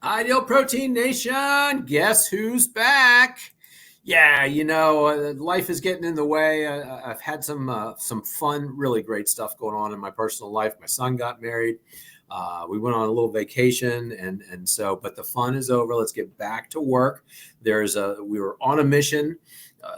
Ideal Protein Nation, guess who's back? Yeah, life is getting in the way. I've had some fun, really great stuff going on in my personal life. My son got married. We went on a little vacation, but the fun is over. Let's get back to work. We were on a mission.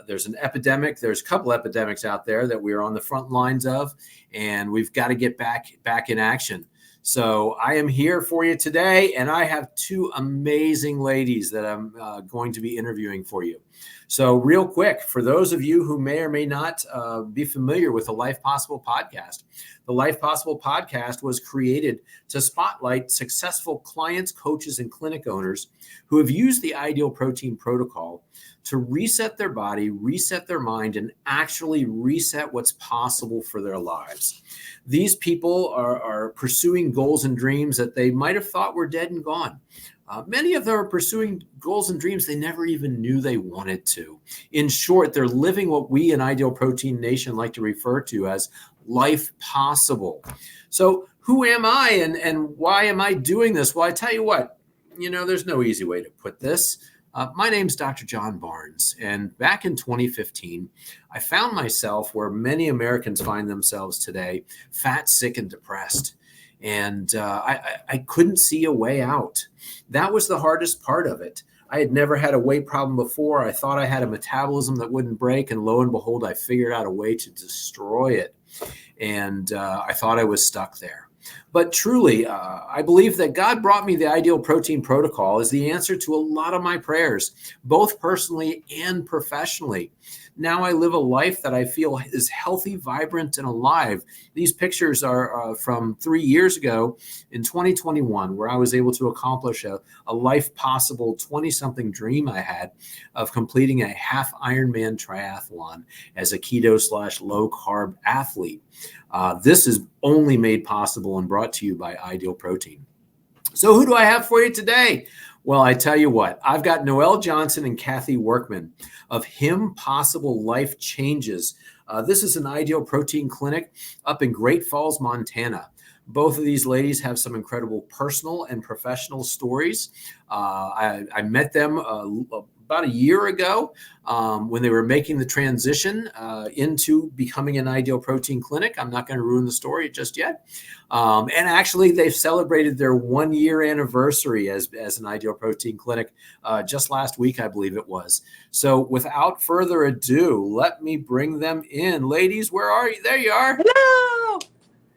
There's an epidemic. There's a couple epidemics out there that we are on the front lines of, and we've got to get back in action. So I am here for you today, and I have two amazing ladies that I'm going to be interviewing for you. So real quick, for those of you who may or may not be familiar with the HIMpossible podcast, the HIMpossible podcast was created to spotlight successful clients, coaches, and clinic owners who have used the Ideal Protein protocol to reset their body, reset their mind, and actually reset what's possible for their lives. These people are pursuing goals and dreams that they might have thought were dead and gone. Many of them are pursuing goals and dreams they never even knew they wanted to. In short, they're living what we in Ideal Protein Nation like to refer to as life possible. So who am I and why am I doing this? Well, I tell you what, there's no easy way to put this. My name's Dr. John Barnes, and back in 2015, I found myself where many Americans find themselves today, fat, sick, and depressed. And I couldn't see a way out. That was the hardest part of it. I had never had a weight problem before. I thought I had a metabolism that wouldn't break, and lo and behold, I figured out a way to destroy it. And I thought I was stuck there. But truly, I believe that God brought me the Ideal Protein protocol as the answer to a lot of my prayers, both personally and professionally. Now I live a life that I feel is healthy, vibrant, and alive. These pictures are from 3 years ago in 2021, where I was able to accomplish a life possible 20-something dream I had of completing a half Ironman triathlon as a keto/low-carb athlete. This is only made possible and brought to you by Ideal Protein. So who do I have for you today? Well, I tell you what, I've got Noelle Johnson and Kathy Workman of HIMpossible Life Changes. This is an Ideal Protein clinic up in Great Falls, Montana. Both of these ladies have some incredible personal and professional stories. I met them about a year ago when they were making the transition into becoming an Ideal Protein clinic. I'm not going to ruin the story just yet. And actually, they've celebrated their 1-year anniversary as an Ideal Protein clinic just last week, I believe it was. So without further ado, let me bring them in. Ladies, where are you? There you are. Hello.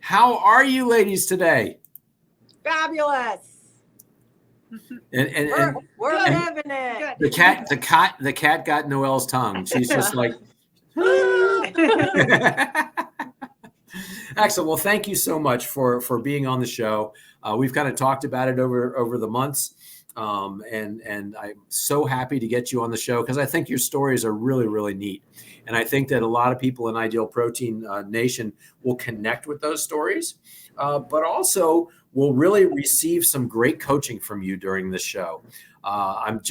How are you ladies today? Fabulous. And we're living it. The cat got Noelle's tongue. She's just like excellent. Well, thank you so much for being on the show. We've kind of talked about it over the months. And I'm so happy to get you on the show because I think your stories are really, really neat. And I think that a lot of people in Ideal Protein Nation will connect with those stories, but also will really receive some great coaching from you during this show. I'm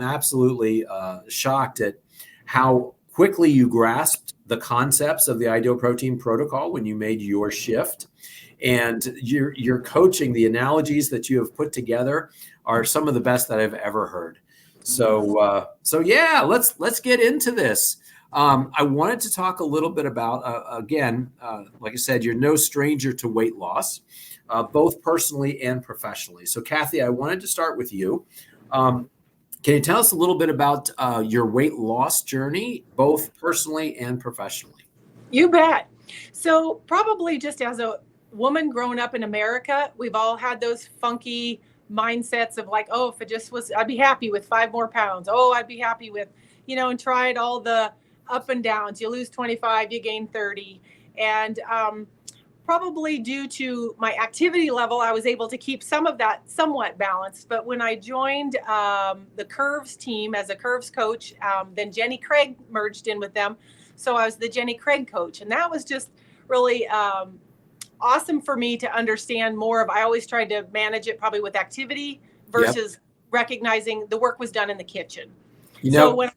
absolutely shocked at how quickly you grasped the concepts of the Ideal Protein protocol when you made your shift. And your coaching, the analogies that you have put together are some of the best that I've ever heard. So yeah, let's get into this. I wanted to talk a little bit about, again, like I said, you're no stranger to weight loss, both personally and professionally. So Kathy, I wanted to start with you. Can you tell us a little bit about your weight loss journey, both personally and professionally? You bet. So probably just as a woman growing up in America, we've all had those funky mindsets of like, oh, if it just was, I'd be happy with 5 more pounds. Oh, I'd be happy with, and tried all the up and downs. You lose 25, you gain 30. And probably due to my activity level, I was able to keep some of that somewhat balanced. But when I joined the Curves team as a Curves coach, then Jenny Craig merged in with them. So I was the Jenny Craig coach. And that was just really awesome for me to understand more of. I always tried to manage it probably with activity versus recognizing the work was done in the kitchen. You So know, when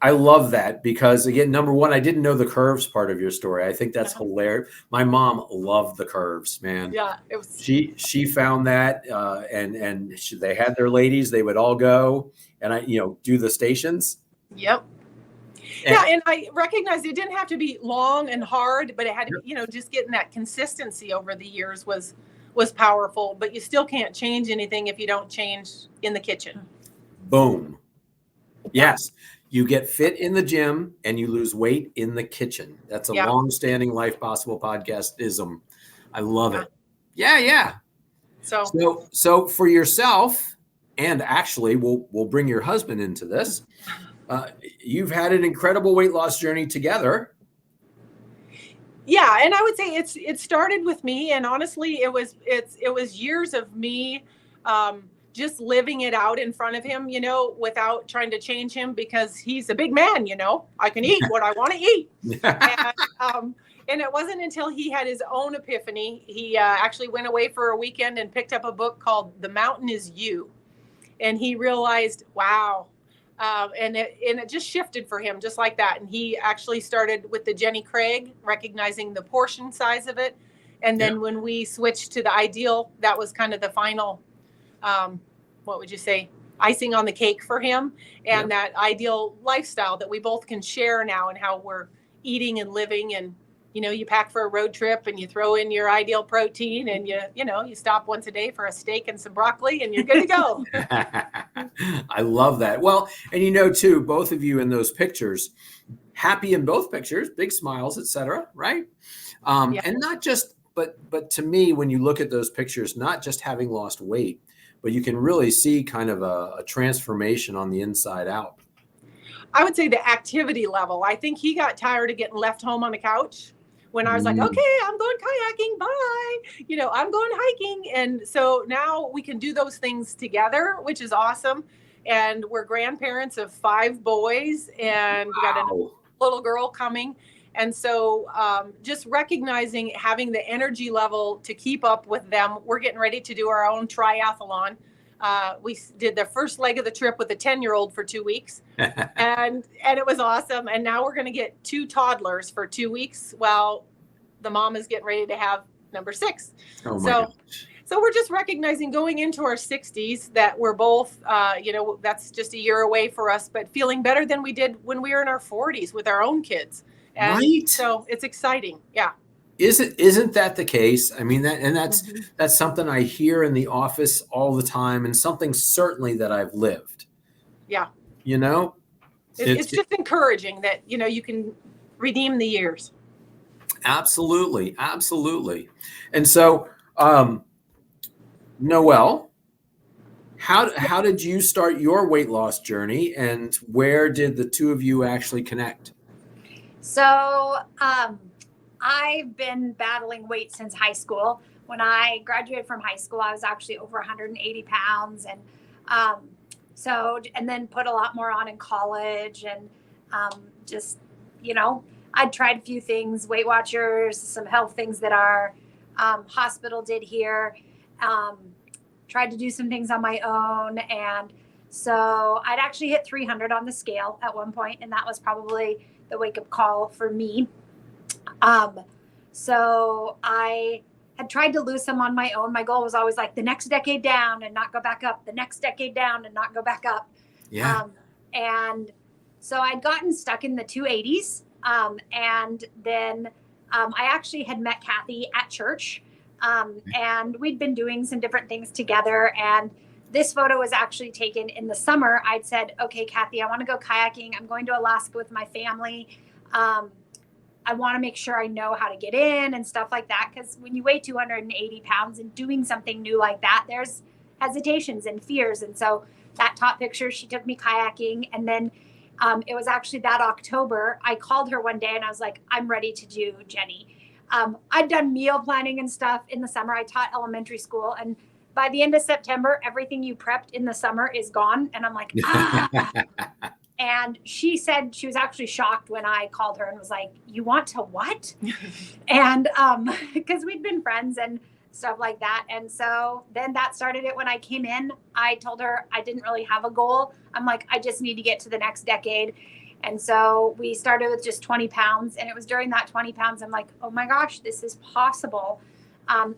I love that because again, number one, I didn't know the curves part of your story. I think that's hilarious. My mom loved the curves, man. yeah, it was. She found that, they had their ladies. They would all go and do the stations. Yep. And, Yeah, and I recognized it didn't have to be long and hard, but it had to be, just getting that consistency over the years was powerful. But you still can't change anything if you don't change in the kitchen. boom. Yes. You get fit in the gym and you lose weight in the kitchen. That's a Yeah. long-standing Life Possible podcast-ism. I love it. Yeah. So for yourself, and actually we'll bring your husband into this. You've had an incredible weight loss journey together. Yeah, and I would say it started with me, and honestly, it was years of me just living it out in front of him, without trying to change him because he's a big man, I can eat what I want to eat. And it wasn't until he had his own epiphany. He actually went away for a weekend and picked up a book called The Mountain Is You. And he realized, wow. And it just shifted for him just like that. And he actually started with the Jenny Craig, recognizing the portion size of it. And then when we switched to the ideal, that was kind of the final, what would you say, icing on the cake for him. And that ideal lifestyle that we both can share now, and how we're eating and living. And you pack for a road trip and you throw in your ideal protein, and you stop once a day for a steak and some broccoli, and you're good to go. I love that. Well, and too, both of you in those pictures, happy in both pictures, big smiles, etc. Right? And not just, but to me, when you look at those pictures, not just having lost weight, but you can really see kind of a transformation on the inside out. I would say the activity level. I think he got tired of getting left home on the couch when I was like, okay, I'm going kayaking. Bye. I'm going hiking. And so now we can do those things together, which is awesome. And we're grandparents of 5 boys, and we got a little girl coming. And so just recognizing having the energy level to keep up with them. We're getting ready to do our own triathlon. We did the first leg of the trip with a 10-year-old for 2 weeks, and it was awesome. And now we're going to get 2 toddlers for 2 weeks while the mom is getting ready to have number 6. So we're just recognizing going into our 60s that we're both, that's just a year away for us, but feeling better than we did when we were in our 40s with our own kids. And right. So it's exciting. Yeah. Isn't that the case? I mean, that's something I hear in the office all the time, and something certainly that I've lived. Yeah. It's just encouraging that, you can redeem the years. Absolutely. And so, Noelle, how did you start your weight loss journey, and where did the two of you actually connect? So, I've been battling weight since high school. When I graduated from high school, I was actually over 180 pounds. And and then put a lot more on in college. And I'd tried a few things, Weight Watchers, some health things that our hospital did here. Tried to do some things on my own. And so I'd actually hit 300 on the scale at one point, and that was probably the wake-up call for me. So I had tried to lose some on my own. My goal was always like the next decade down and not go back up, the next decade down and not go back up. Yeah. And so I'd gotten stuck in the 280s. And then I actually had met Kathy at church. And we'd been doing some different things together. And this photo was actually taken in the summer. I'd said, okay, Kathy, I want to go kayaking. I'm going to Alaska with my family. I want to make sure I know how to get in and stuff like that. Because when you weigh 280 pounds and doing something new like that, there's hesitations and fears. And so that top picture, she took me kayaking. And then it was actually that October, I called her one day and I was like, I'm ready to do Jenny. I'd done meal planning and stuff in the summer. I taught elementary school. And by the end of September, everything you prepped in the summer is gone. And I'm like, And she said she was actually shocked when I called her and was like, you want to what? And because we'd been friends. And stuff like that. And so then that started it when I came in. I told her I didn't really have a goal. I'm like, I just need to get to the next decade. And so we started with just 20 pounds. And it was during that 20 pounds, I'm like, oh my gosh, this is possible,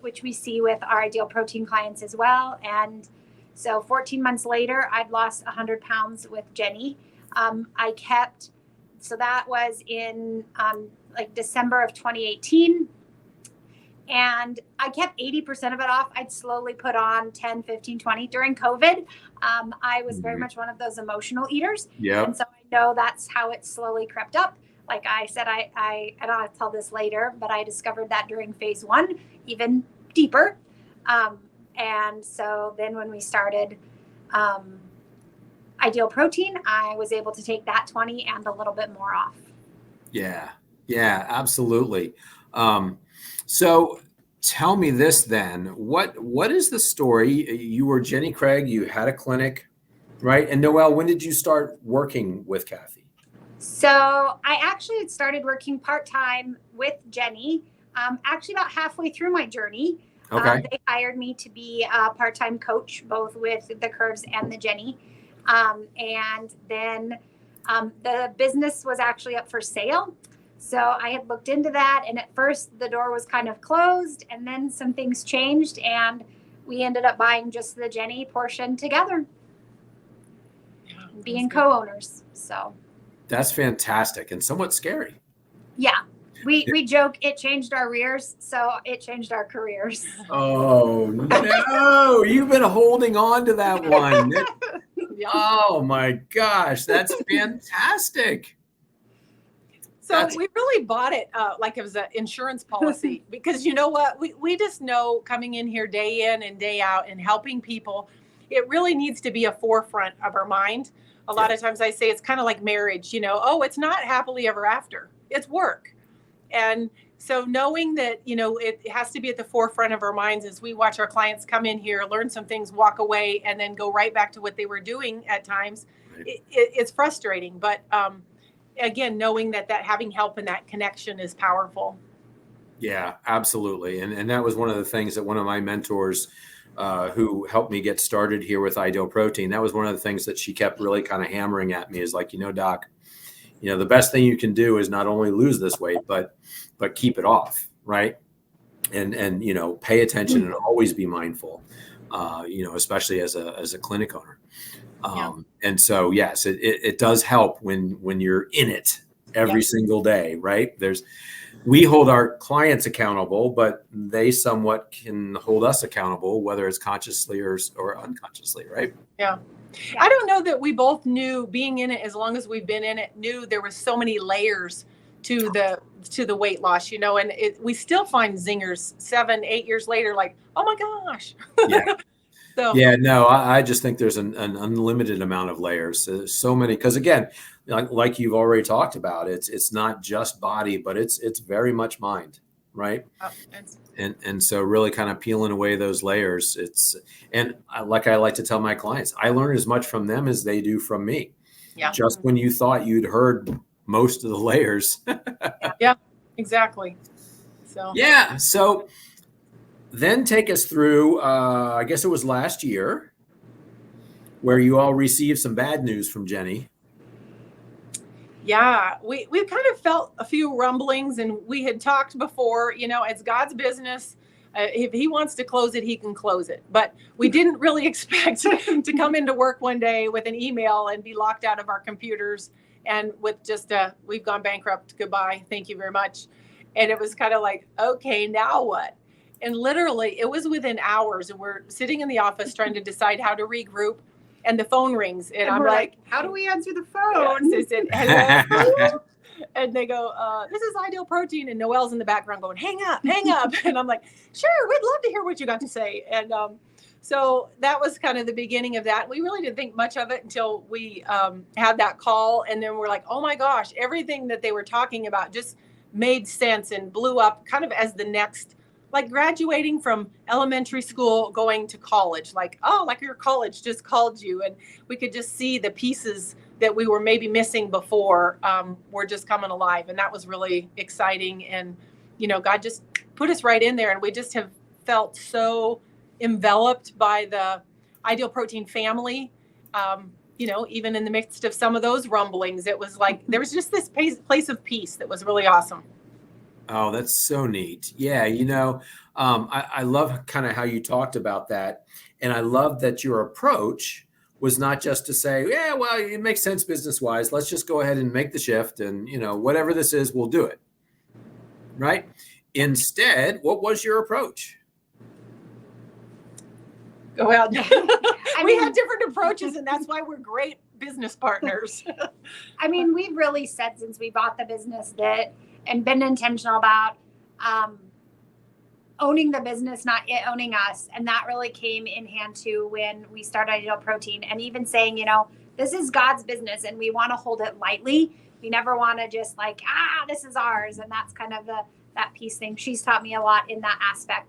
which we see with our Ideal Protein clients as well. And so 14 months later, I'd lost 100 pounds with Jenny. So that was in like December of 2018. And I kept 80% of it off. I'd slowly put on 10, 15, 20 during COVID. I was very much one of those emotional eaters. Yeah. And so I know that's how it slowly crept up. Like I said, and I'll tell this later, but I discovered that during phase 1, even deeper. And so then when we started Ideal Protein, I was able to take that 20 and a little bit more off. Yeah, absolutely. So tell me this then, what is the story? You were Jenny Craig, you had a clinic, right? And Noelle, when did you start working with Kathy? So I actually had started working part-time with Jenny, actually about halfway through my journey. Okay. They hired me to be a part-time coach, both with the Curves and the Jenny. And then the business was actually up for sale. So I had looked into that, and at first the door was kind of closed, and then some things changed, and we ended up buying just the Jenny portion together, being co-owners. So that's fantastic and somewhat scary. Yeah. We joke it changed our rears, so it changed our careers. Oh no, you've been holding on to that one. Oh my gosh, that's fantastic. So we really bought it like it was an insurance policy because you know what? We just know coming in here day in and day out and helping people, it really needs to be a forefront of our mind. A lot of times I say it's kind of like marriage, it's not happily ever after. It's work. And so knowing that, it has to be at the forefront of our minds as we watch our clients come in here, learn some things, walk away, and then go right back to what they were doing at times, it's frustrating. But again, knowing that having help and that connection is powerful. Yeah, absolutely. And that was one of the things that one of my mentors who helped me get started here with Ideal Protein, that was one of the things that she kept really kind of hammering at me is like, Doc, the best thing you can do is not only lose this weight, but keep it off. Right. And pay attention and always be mindful, especially as a clinic owner. And so, yes, it does help when you're in it every single day. Right. We hold our clients accountable, but they somewhat can hold us accountable, whether it's consciously or unconsciously. Right. Yeah. I don't know that we both knew being in it as long as we've been in it, knew there was so many layers to the weight loss, and we still find zingers 7-8 years later, like, oh my gosh. Yeah. So yeah, no, I just think there's an unlimited amount of layers. So many, because again, like you've already talked about, it's not just body, but it's very much mind, right? And so really kind of peeling away those layers. Like I like to tell my clients, I learn as much from them as they do from me. Yeah. Just when you thought you'd heard most of the layers. Yeah, exactly. So yeah. So then take us through, I guess it was last year, where you all received some bad news from Jenny. Yeah, we kind of felt a few rumblings, and we had talked before, it's God's business. If he wants to close it, he can close it. But we didn't really expect to come into work one day with an email and be locked out of our computers and with just we've gone bankrupt, goodbye, thank you very much. And it was kind of like, okay, now what? And literally it was within hours, and we're sitting in the office trying to decide how to regroup, and the phone rings, and I'm like, how do we answer the phone? They said, hello. And they go, this is Ideal Protein. And Noelle's in the background going, hang up. And I'm like, sure, we'd love to hear what you got to say. And so that was kind of the beginning of that. We really didn't think much of it until we had that call. And then we're like, oh my gosh, everything that they were talking about just made sense and blew up kind of as the next, like graduating from elementary school, going to college, like your college just called you. And we could just see the pieces that we were maybe missing before were just coming alive. And that was really exciting. And, God just put us right in there, and we just have felt so enveloped by the Ideal Protein family. Even in the midst of some of those rumblings, it was like there was just this place of peace that was really awesome. Oh, that's so neat. Yeah, I love kind of how you talked about that. And I love that your approach was not just to say, yeah, well, it makes sense business-wise. Let's just go ahead and make the shift and, whatever this is, we'll do it. Right? Instead, what was your approach? Go out. We had different approaches, and that's why we're great business partners. I mean, we've really said since we bought the business that, and been intentional about owning the business, not it owning us. And that really came in hand too when we started Ideal Protein, and even saying, this is God's business and we want to hold it lightly. We never want to just like, this is ours. And that's kind of that peace thing. She's taught me a lot in that aspect.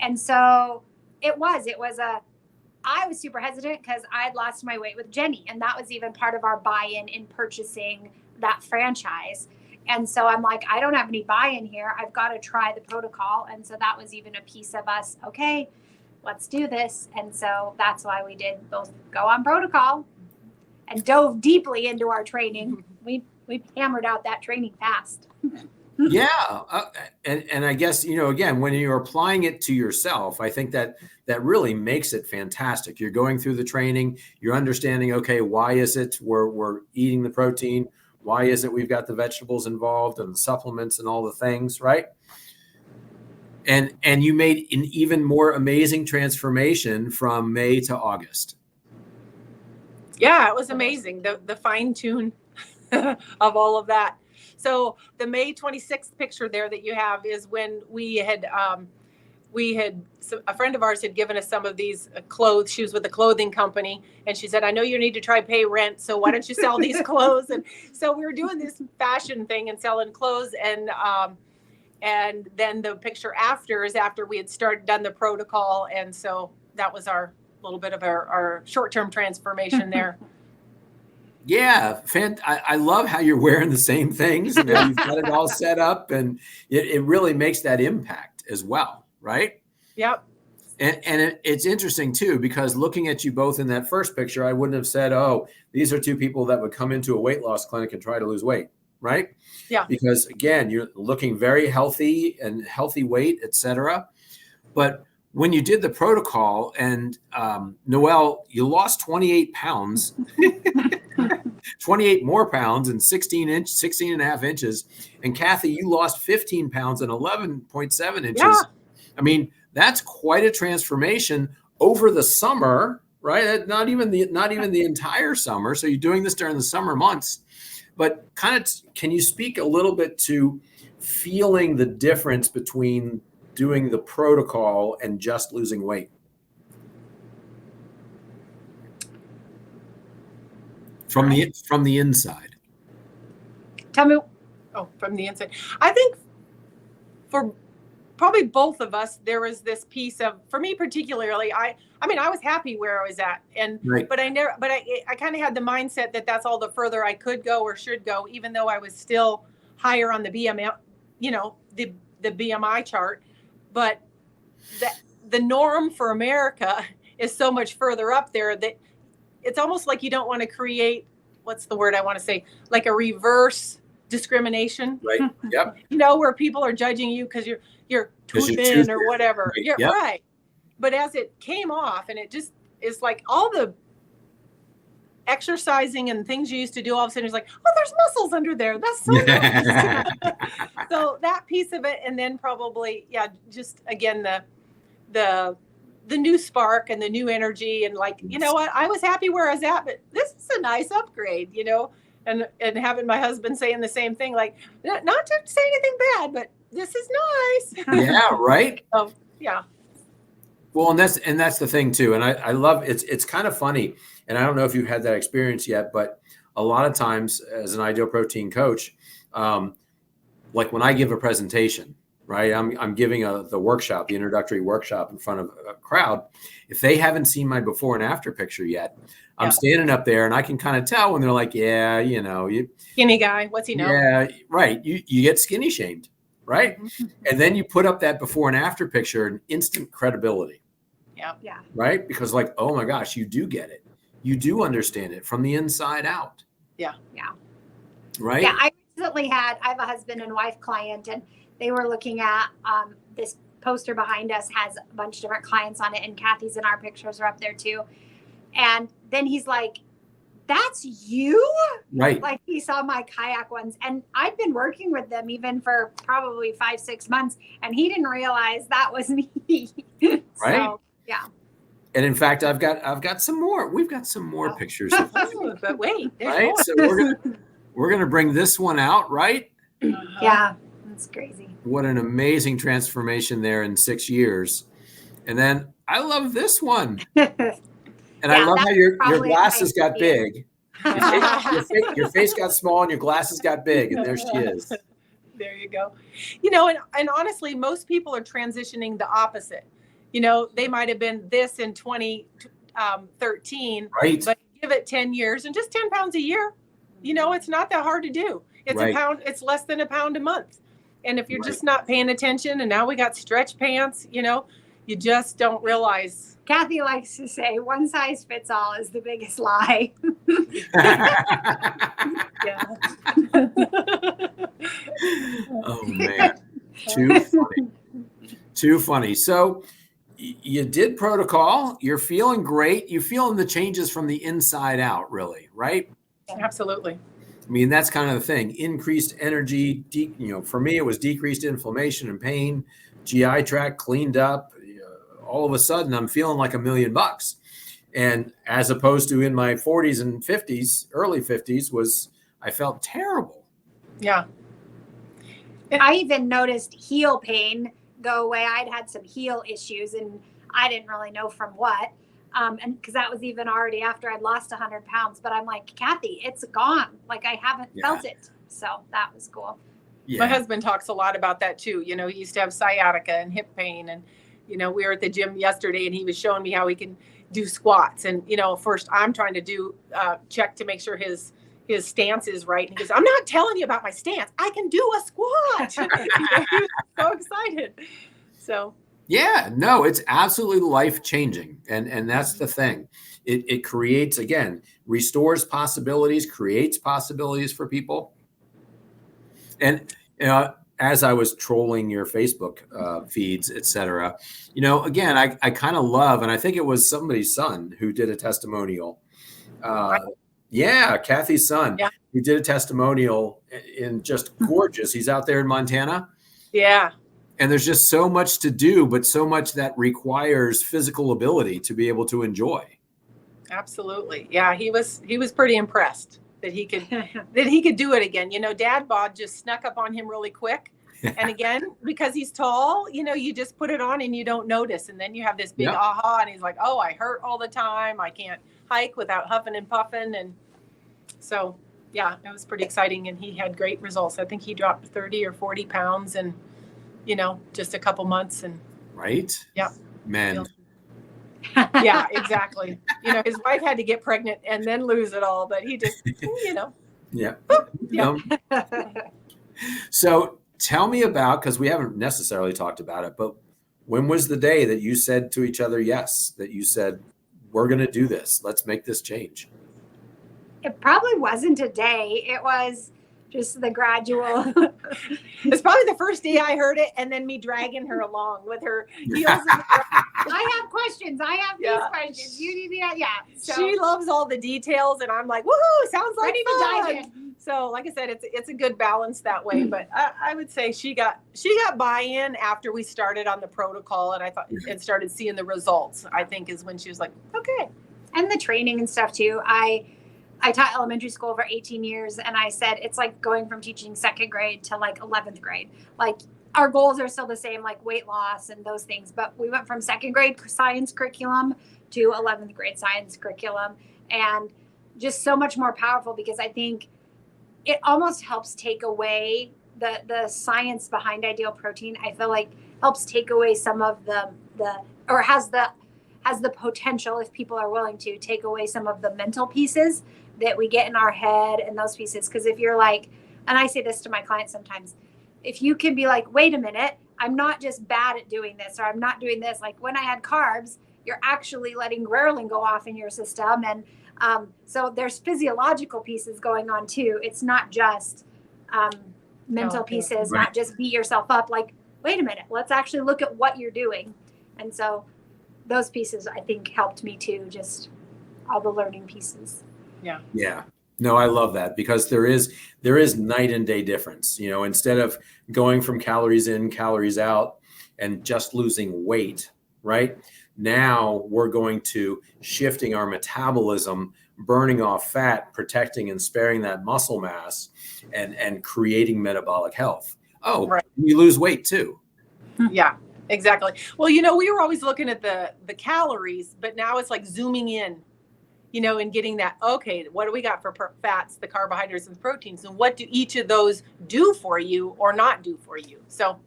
And so I was super hesitant because I'd lost my weight with Jenny. And that was even part of our buy-in in purchasing that franchise. And so I'm like, I don't have any buy-in here. I've got to try the protocol. And so that was even a piece of us. Okay, let's do this. And so that's why we did both go on protocol and dove deeply into our training. We hammered out that training fast. Yeah. And I guess, again, when you're applying it to yourself, I think that really makes it fantastic. You're going through the training, you're understanding, okay, why is it we're eating the protein? Why is it we've got the vegetables involved and the supplements and all the things, right? And you made an even more amazing transformation from May to August. Yeah, it was amazing. The fine tune of all of that. So the May 26th picture there that you have is when we had a friend of ours had given us some of these clothes. She was with a clothing company, and she said, I know you need to try pay rent, so why don't you sell these clothes? And so we were doing this fashion thing and selling clothes, and then the picture after is after we had done the protocol, and so that was our little bit of our short-term transformation there. Yeah, I love how you're wearing the same things. You've got it all set up, and it really makes that impact as well, right? Yep. And it's interesting too, because looking at you both in that first picture, I wouldn't have said, oh, these are two people that would come into a weight loss clinic and try to lose weight, right? Yeah. Because again, you're looking very healthy and healthy weight, et cetera. But when you did the protocol and Noelle, you lost 28 pounds, 28 more pounds and 16 and a half inches. And Kathy, you lost 15 pounds and 11.7 inches. Yeah. I mean, that's quite a transformation over the summer, right? Not even the entire summer. So you're doing this during the summer months, but can you speak a little bit to feeling the difference between doing the protocol and just losing weight? From the inside. Tell me. Oh, from the inside. I think for probably both of us, there was this piece of, for me particularly, I was happy where I was at, and right. but I kind of had the mindset that that's all the further I could go or should go, even though I was still higher on the BMI, the BMI chart. But the norm for America is so much further up there that it's almost like you don't want to create, what's the word I want to say, like a reverse discrimination. Right. Yep. Where people are judging you because you're too thin or whatever. Right. Yeah, yep. Right. But as it came off, and it just is like all the exercising and things you used to do, all of a sudden it's like, oh, there's muscles under there. That's so nice. So that piece of it, and then probably, just again the new spark and the new energy, and like, what, I was happy where I was at, but this is a nice upgrade, and having my husband saying the same thing, like, not to say anything bad, but this is nice. Yeah, right. Yeah. Well, and that's the thing too. And I love it's kind of funny. And I don't know if you've had that experience yet, but a lot of times as an Ideal Protein coach, like when I give a presentation, right, I'm giving the workshop, the introductory workshop in front of a crowd. If they haven't seen my before and after picture yet, I'm standing up there and I can kind of tell when they're like, you skinny guy, what's he know? Yeah, right. You get skinny shamed, right? And then you put up that before and after picture and instant credibility. Yeah. Right? Because like, oh my gosh, you do get it. You do understand it from the inside out. Yeah. Right? Yeah, I have a husband and wife client, and they were looking at this poster behind us has a bunch of different clients on it, and Kathy's and our pictures are up there too. And then he's like, "That's you?" Right. Like he saw my kayak ones, and I've been working with them even for probably 5-6 months, and he didn't realize that was me. Right. So, yeah. And in fact, I've got some more. We've got some more pictures. Of But wait, right? So we're gonna bring this one out, right? Yeah, that's crazy. What an amazing transformation there in 6 years. And then I love this one. And I love how your glasses got big. Your face got small and your glasses got big, and there she is. There you go. You know, and honestly, most people are transitioning the opposite. You know, they might have been this in 2013, right? But give it 10 years and just 10 pounds a year. You know, it's not that hard to do. It's a pound. It's less than a pound a month. And if you're just not paying attention, and now we got stretch pants, you know, you just don't realize. Kathy likes to say one size fits all is the biggest lie. Yeah. Oh man, too funny. Too funny. So you did protocol. You're feeling great. You're feeling the changes from the inside out, really, right? Absolutely. I mean, that's kind of the thing. Increased energy. For me, it was decreased inflammation and pain. GI tract cleaned up. All of a sudden, I'm feeling like $1 million. And as opposed to in my 40s and 50s, early 50s, I felt terrible. Yeah. I even noticed heel pain go away. I'd had some heel issues, and I didn't really know from what. And because that was even already after I'd lost 100 pounds. But I'm like, Kathy, it's gone. Like I haven't felt it. So that was cool. Yeah. My husband talks a lot about that too. You know, he used to have sciatica and hip pain, and you know, we were at the gym yesterday and he was showing me how he can do squats. And, you know, first I'm trying to do check to make sure his stance is right. And he goes, I'm not telling you about my stance. I can do a squat. He was so excited. So. Yeah, no, it's absolutely life-changing. And that's the thing. It creates, again, restores possibilities, creates possibilities for people. And, as I was trolling your Facebook feeds, et cetera, you know, again, I kind of love, and I think it was somebody's son who did a testimonial. Kathy's son, who did a testimonial in just gorgeous. He's out there in Montana. Yeah. And there's just so much to do, but so much that requires physical ability to be able to enjoy. Absolutely. Yeah. He was pretty impressed that he could do it again. You know, dad bod just snuck up on him really quick. And again, because he's tall, you know, you just put it on and you don't notice. And then you have this big aha, and he's like, oh, I hurt all the time. I can't hike without huffing and puffing. And so, yeah, it was pretty exciting. And he had great results. I think he dropped 30 or 40 pounds in, you know, just a couple months. And right. Yeah. Men. Yeah, exactly. You know, his wife had to get pregnant and then lose it all, but he just, you know. Yeah. So tell me about, because we haven't necessarily talked about it, but when was the day that you said to each other, yes, that you said, we're going to do this. Let's make this change. It probably wasn't a day. It was just the gradual. It's probably the first day I heard it, and then me dragging her along with her heels. I have questions. I have these questions. You need to, So she loves all the details, and I'm like, woohoo! Sounds like ready fun. to dive in. So, like I said, it's a good balance that way. But I would say she got buy-in after we started on the protocol, and and started seeing the results. I think is when she was like, okay. And the training and stuff too. I taught elementary school for 18 years, and I said it's like going from teaching second grade to like 11th grade. Like our goals are still the same, like weight loss and those things, but we went from second grade science curriculum to 11th grade science curriculum, and just so much more powerful, because I think it almost helps take away the science behind ideal protein. I feel like helps take away some of or has the potential, if people are willing to, take away some of the mental pieces that we get in our head and those pieces. Because if you're like, and I say this to my clients sometimes, if you can be like, wait a minute, I'm not just bad at doing this, or I'm not doing this. Like when I had carbs, you're actually letting ghrelin go off in your system. And so there's physiological pieces going on too. It's not just mental pieces, not just beat yourself up. Like, wait a minute, let's actually look at what you're doing. And so those pieces, I think, helped me too, just all the learning pieces. Yeah. Yeah. No, I love that, because there is night and day difference. You know, instead of going from calories in, calories out and just losing weight, right? Now we're going to shifting our metabolism, burning off fat, protecting and sparing that muscle mass, and creating metabolic health. Oh, right. You lose weight too. Yeah, exactly. Well, you know, we were always looking at the calories, but now it's like zooming in, you know, and getting that, okay, what do we got for fats, the carbohydrates and the proteins, and what do each of those do for you or not do for you? So,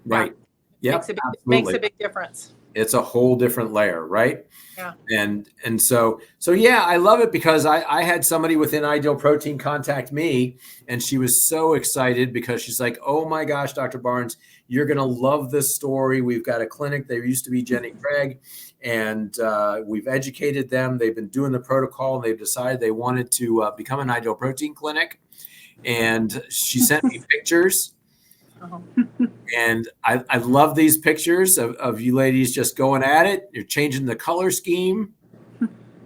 right. Yeah, makes a big difference. It's a whole different layer, right? Yeah. And so yeah, I love it, because I had somebody within Ideal Protein contact me, and she was so excited because she's like, oh my gosh, Dr. Barnes, you're going to love this story. We've got a clinic. There used to be Jenny Craig, and we've educated them. They've been doing the protocol, and they've decided they wanted to become an Ideal Protein clinic. And she sent me pictures. Uh-huh. And I love these pictures of you ladies just going at it. You're changing the color scheme,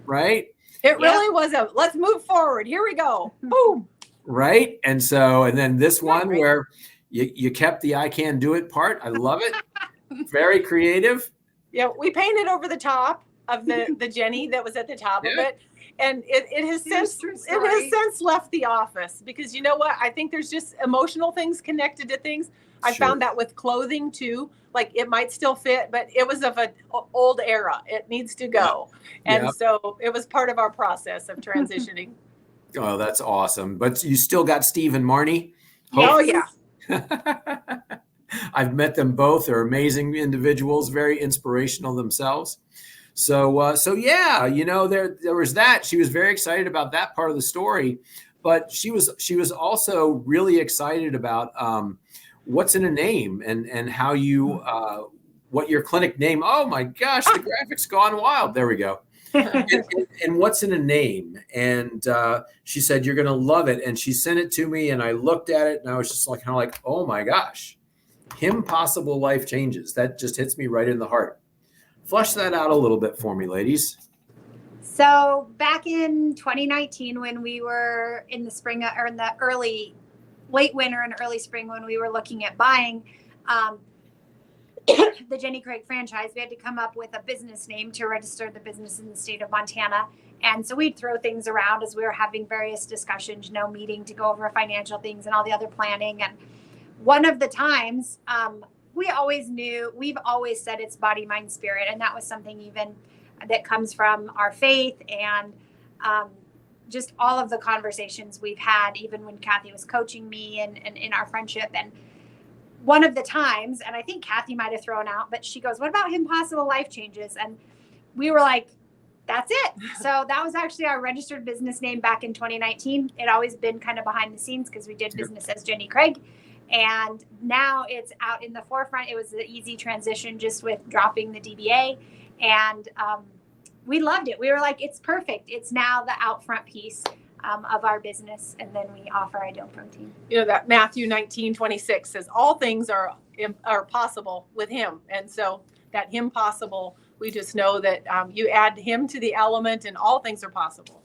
right? It really was let's move forward. Here we go. Boom. Right. And then this one where you kept the I can do it part. I love it. Very creative. Yeah. We painted over the top of the Jenny that was at the top of it. And it has since left the office, because you know what? I think there's just emotional things connected to things. I found that with clothing too. Like it might still fit, but it was of an old era. It needs to go. And so it was part of our process of transitioning. Oh, that's awesome. But you still got Steve and Marnie? Oh, yeah. I've met them both. They're amazing individuals, very inspirational themselves. So yeah, you know, there was that. She was very excited about that part of the story, but she was also really excited about what's in a name and how you what your clinic name. Oh my gosh, the graphics gone wild. There we go. and what's in a name. And she said, you're going to love it. And she sent it to me, and I looked at it, and I was just like, kind of like, oh my gosh, HIMpossible life changes. That just hits me right in the heart. Flush that out a little bit for me, ladies. So back in 2019, when we were in the spring or in the late winter and early spring, when we were looking at buying the Jenny Craig franchise, we had to come up with a business name to register the business in the state of Montana. And so we'd throw things around as we were having various discussions, meeting to go over financial things and all the other planning. And one of the times, we've always said it's body, mind, spirit. And that was something even that comes from our faith and just all of the conversations we've had, even when Kathy was coaching me and in our friendship. And one of the times, and I think Kathy might have thrown out, but she goes, what about HIMpossible life changes? And we were like, that's it. So that was actually our registered business name back in 2019. It always been kind of behind the scenes because we did business as Jenny Craig. And now it's out in the forefront. It was an easy transition just with dropping the DBA. And we loved it. We were like, it's perfect. It's now the out front piece of our business. And then we offer Ideal Protein. You know, that Matthew 19:26 says all things are possible with him. And so that HIMpossible, we just know that you add him to the element and all things are possible.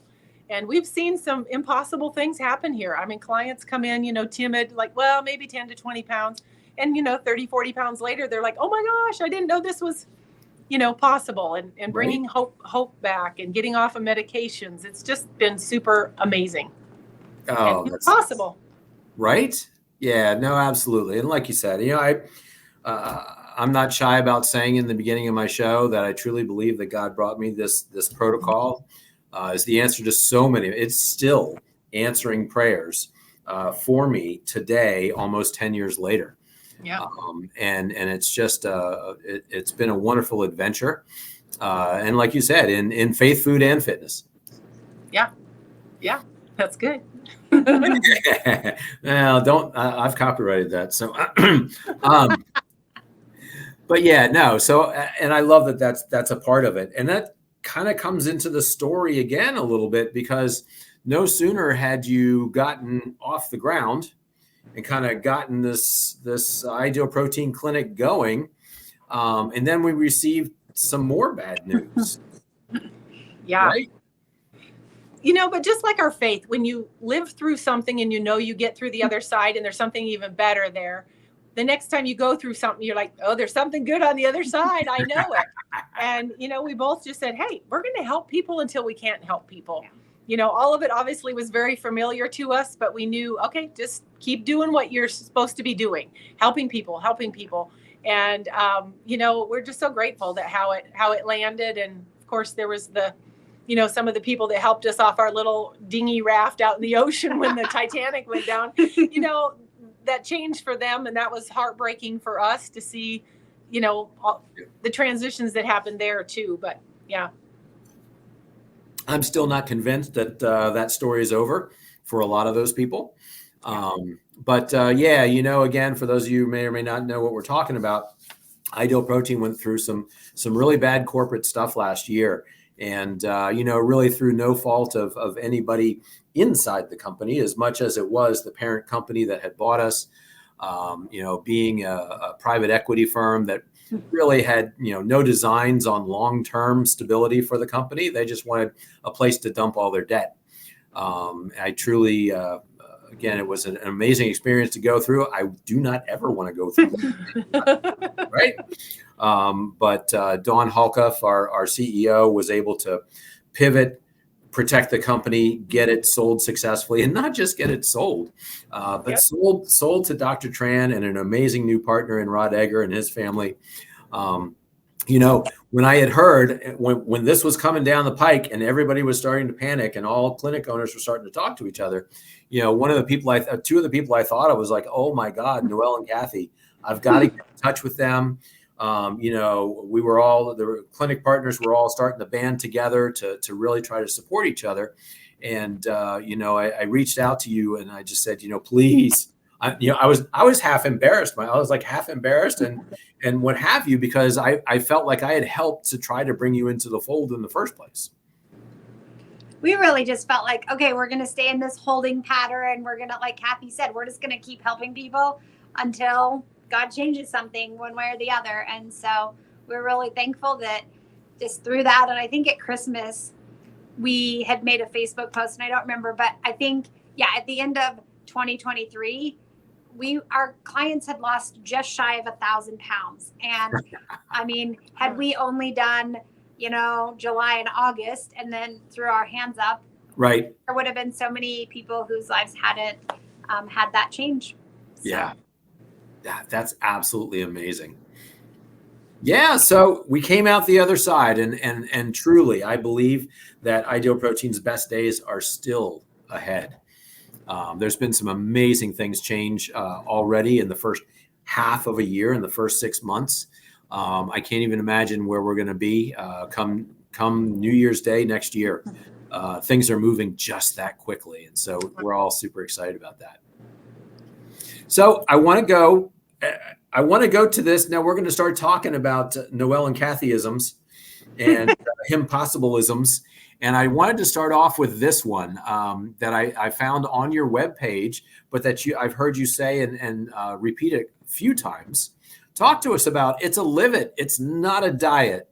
And we've seen some impossible things happen here. I mean, clients come in, timid, like, well, maybe 10 to 20 pounds. And, 30, 40 pounds later, they're like, oh my gosh, I didn't know this was, possible. And bringing hope back and getting off of medications. It's just been super amazing. Oh, that's possible. Right? Yeah, no, absolutely. And like you said, I'm not shy about saying in the beginning of my show that I truly believe that God brought me this protocol. Is the answer to so many. It's still answering prayers for me today, almost 10 years later. Yeah. And it's just it's been a wonderful adventure. And like you said, in faith, food, and fitness. Yeah. Yeah. That's good. Well, don't, I've copyrighted that. So, but yeah, no. So, and I love that that's a part of it. And that kind of comes into the story again a little bit, because no sooner had you gotten off the ground and kind of gotten this Ideal Protein clinic going, and then we received some more bad news. Yeah. Right? But just like our faith, when you live through something and you get through the other side and there's something even better there, the next time you go through something, you're like, oh, there's something good on the other side. I know it. And, we both just said, hey, we're going to help people until we can't help people. All of it obviously was very familiar to us, but we knew, okay, just keep doing what you're supposed to be doing, helping people. And, we're just so grateful that how it landed. And of course there was some of the people that helped us off our little dinghy raft out in the ocean when the Titanic went down, that changed for them. And that was heartbreaking for us to see, all the transitions that happened there too. But yeah. I'm still not convinced that that story is over for a lot of those people. But again, for those of you who may or may not know what we're talking about, Ideal Protein went through some really bad corporate stuff last year. And, really through no fault of anybody inside the company, as much as it was the parent company that had bought us, being a private equity firm that really had, no designs on long-term stability for the company. They just wanted a place to dump all their debt. I truly, again, it was an amazing experience to go through. I do not ever want to go through it, right? But Dawn Halkuff, our CEO, was able to pivot, protect the company, get it sold successfully, and not just get it sold, but sold to Dr. Tran and an amazing new partner in Rod Egger and his family. When I had heard when this was coming down the pike and everybody was starting to panic and all clinic owners were starting to talk to each other, two of the people I thought of was like, oh my God, Noelle and Kathy, I've got to get in touch with them. The clinic partners were all starting to band together to really try to support each other. And, I reached out to you and I just said, please, I was half embarrassed. I was like half embarrassed and what have you, because I felt like I had helped to try to bring you into the fold in the first place. We really just felt like, okay, we're going to stay in this holding pattern. We're going to, like Kathy said, we're just going to keep helping people until God changes something one way or the other. And so we're really thankful that just through that. And I think at Christmas, we had made a Facebook post and I don't remember, but I think, at the end of 2023, our clients had lost just shy of 1,000 pounds. And I mean, had we only done, July and August and then threw our hands up, right, there would have been so many people whose lives hadn't had that change. So. Yeah. That's absolutely amazing. Yeah, so we came out the other side, and truly, I believe that Ideal Protein's best days are still ahead. There's been some amazing things change already in the first half of a year, in the first 6 months. I can't even imagine where we're going to be come New Year's Day next year. Things are moving just that quickly, and so we're all super excited about that. So I want to go to this. Now we're going to start talking about Noelle and Kathyisms and HIMpossibleisms. And I wanted to start off with this one that I found on your webpage, but that I've heard you say and repeat it a few times. Talk to us about it's a live it. It's not a diet.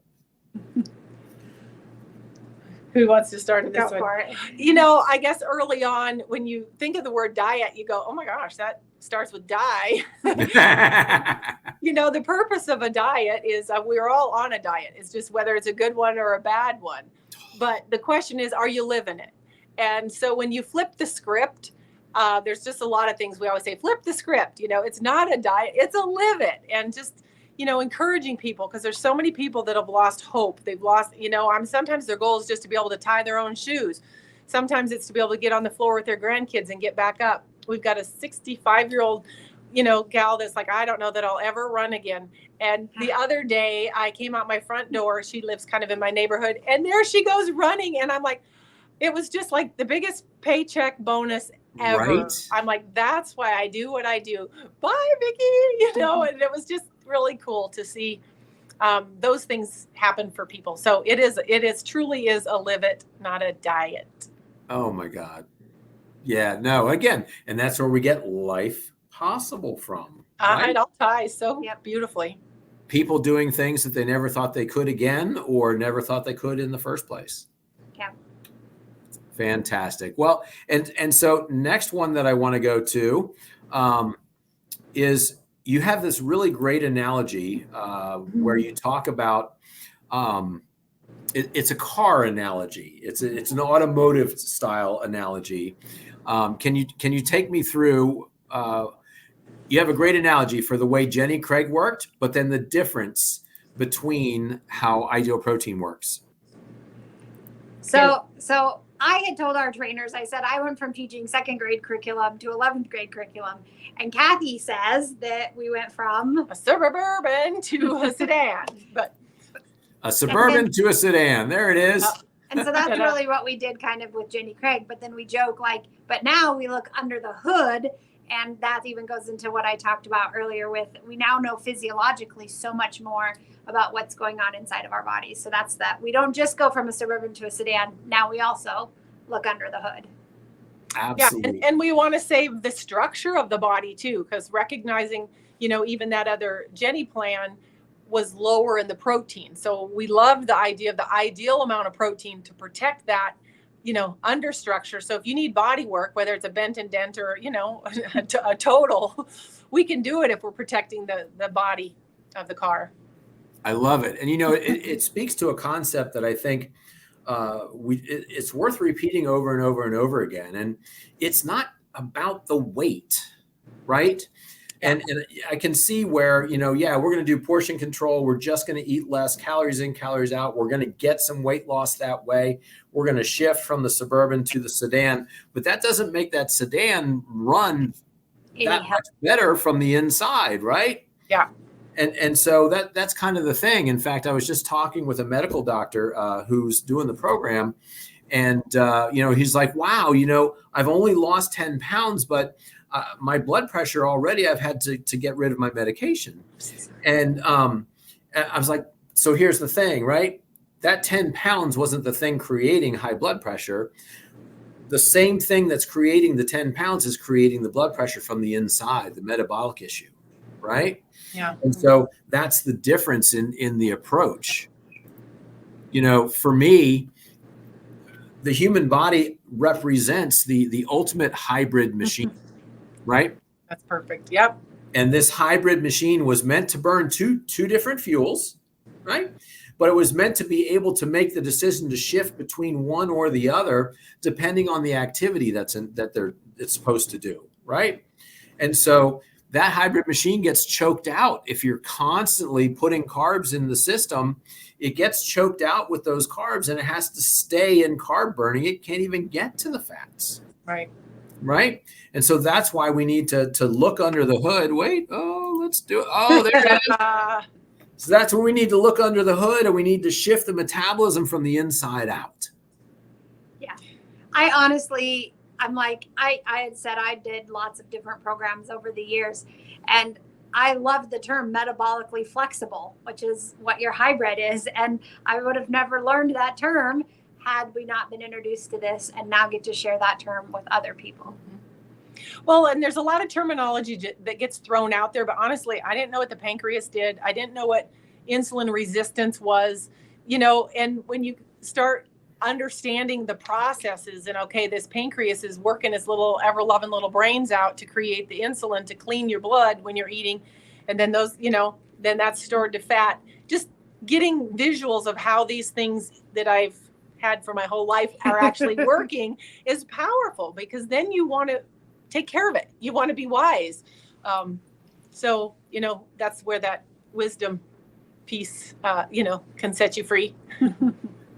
Who wants to start this one? For it. I guess early on, when you think of the word diet, you go, oh my gosh, that starts with die. The purpose of a diet is we're all on a diet. It's just whether it's a good one or a bad one. But the question is, are you living it? And so when you flip the script, there's just a lot of things we always say, flip the script. It's not a diet, it's a live it. And just, encouraging people, because there's so many people that have lost hope. They've lost, sometimes their goal is just to be able to tie their own shoes. Sometimes it's to be able to get on the floor with their grandkids and get back up. We've got a 65-year-old, gal that's like, I don't know that I'll ever run again. And the other day I came out my front door. She lives kind of in my neighborhood, and there she goes running. And I'm like, It was just like the biggest paycheck bonus ever. Right. I'm like, that's why I do what I do. Bye, Vicky. And it was just really cool to see those things happen for people. So it is truly is a live it, not a diet. Oh my God. Yeah, no, again, and that's where we get life possible from. Right? It all ties so Yep. beautifully. People doing things that they never thought they could again, or never thought they could in the first place. Yeah. Fantastic. Well, and so next one that I want to go to is you have this really great analogy where you talk about it's a car analogy. It's an automotive style analogy. Can you take me through? You have a great analogy for the way Jenny Craig worked, but then the difference between how Ideal Protein works. So I had told our trainers, I said, I went from teaching 2nd grade curriculum to 11th grade curriculum. And Kathy says that we went from a Suburban to a Sedan, but a Suburban to a Sedan. There it is. And so that's really what we did kind of with Jenny Craig. But then we joke but now we look under the hood. And that even goes into what I talked about earlier with, we now know physiologically so much more about what's going on inside of our bodies. So that's that. We don't just go from a Suburban to a Sedan. Now we also look under the hood. Absolutely. Yeah, and we want to save the structure of the body too, because recognizing, even that other Jenny plan was lower in the protein. So we love the idea of the ideal amount of protein to protect that understructure. So if you need body work, whether it's a bent and dent or, a total, we can do it if we're protecting the body of the car. I love it. And, it speaks to a concept that I think it's worth repeating over and over and over again. And it's not about the weight, right? And I can see where, we're going to do portion control. We're just going to eat less, calories in, calories out. We're going to get some weight loss that way. We're going to shift from the Suburban to the Sedan. But that doesn't make that Sedan run that much better from the inside, right? Yeah. And so that's kind of the thing. In fact, I was just talking with a medical doctor who's doing the program. And, he's like, wow, I've only lost 10 pounds, but my blood pressure already, I've had to get rid of my medication. And I was like, so here's the thing, right? That 10 pounds wasn't the thing creating high blood pressure. The same thing that's creating the 10 pounds is creating the blood pressure from the inside, the metabolic issue, right? Yeah. And so that's the difference in the approach. For me, the human body represents the ultimate hybrid machine. Right? That's perfect. Yep. And this hybrid machine was meant to burn two different fuels, right? But it was meant to be able to make the decision to shift between one or the other, depending on the activity it's supposed to do, right? And so that hybrid machine gets choked out. If you're constantly putting carbs in the system, it gets choked out with those carbs and it has to stay in carb burning. It can't even get to the fats. Right. Right. And so that's why we need to look under the hood. Wait, let's do it. Oh, there it is. So that's where we need to look under the hood and we need to shift the metabolism from the inside out. Yeah. I honestly, I'm like, I had said I did lots of different programs over the years. And I love the term metabolically flexible, which is what your hybrid is. And I would have never learned that term had we not been introduced to this and now get to share that term with other people. Well, and there's a lot of terminology that gets thrown out there, but honestly, I didn't know what the pancreas did. I didn't know what insulin resistance was, and when you start understanding the processes and, okay, this pancreas is working its little ever-loving little brains out to create the insulin to clean your blood when you're eating. And then those, then that's stored to fat. Just getting visuals of how these things that I've had for my whole life are actually working is powerful, because then you want to take care of it. You want to be wise. So, that's where that wisdom piece, can set you free.